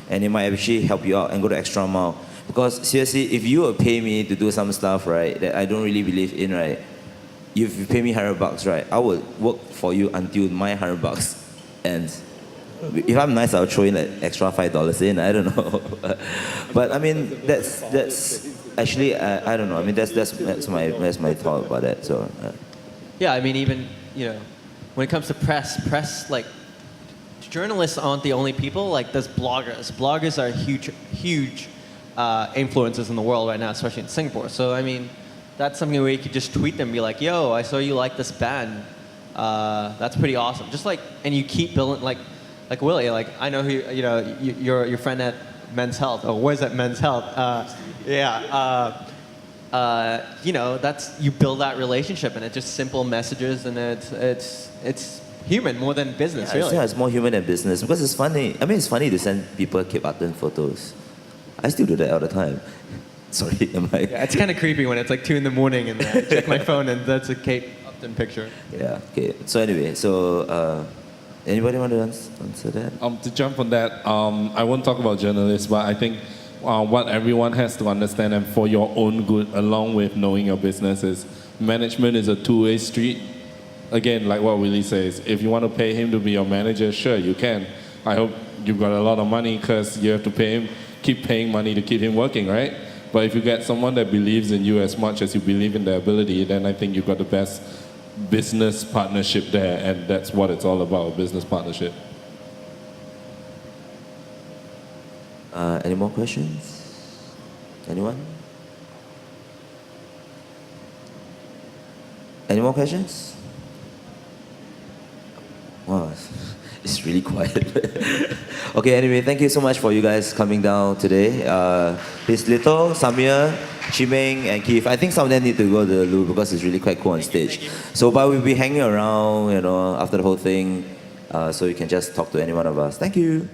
and it might actually help you out and go the extra mile. Because seriously, if you would pay me to do some stuff, right, that I don't really believe in, right, if you pay me $100, right, I would work for you until my $100 ends. If I'm nice, I'll throw in like extra $5 in. I don't know, but I mean that's actually I don't know. I mean that's my thought about that. So yeah, I mean even when it comes to press like journalists aren't the only people. Like there's bloggers. Bloggers are huge influencers in the world right now, especially in Singapore. So I mean that's something where you could just tweet them and be like, yo, I saw you like this band. That's pretty awesome. Just like, and you keep building like Willie, like I know who you're your friend at Men's Health. Oh, where's at Men's Health? That's you build that relationship, and it's just simple messages, and it's human more than business, really. Yeah, it's more human than business because it's funny. I mean, it's funny to send people Kip Upton photos. I still do that all the time. Sorry, am I? Yeah, it's kind of creepy when it's like 2 a.m. and I check my phone and that's a Kip Upton picture. Yeah. Okay. So anyway, anybody want to answer that? To jump on that, I won't talk about journalists, but I think what everyone has to understand, and for your own good, along with knowing your business, is management is a two-way street. Again, like what Willie says, if you want to pay him to be your manager, sure, you can. I hope you've got a lot of money because you have to pay him, keep paying money to keep him working, right? But if you get someone that believes in you as much as you believe in their ability, then I think you've got the best business partnership there, and that's what it's all about, a business partnership. Any more questions? Anyone? Any more questions? Wow, it's really quiet. Okay, anyway, thank you so much for you guys coming down today. It's Little, Samir, Chimeng, and Keith. I think some of them need to go to the loo because it's really quite cool on stage. So, but we'll be hanging around, after the whole thing, so you can just talk to any one of us. Thank you.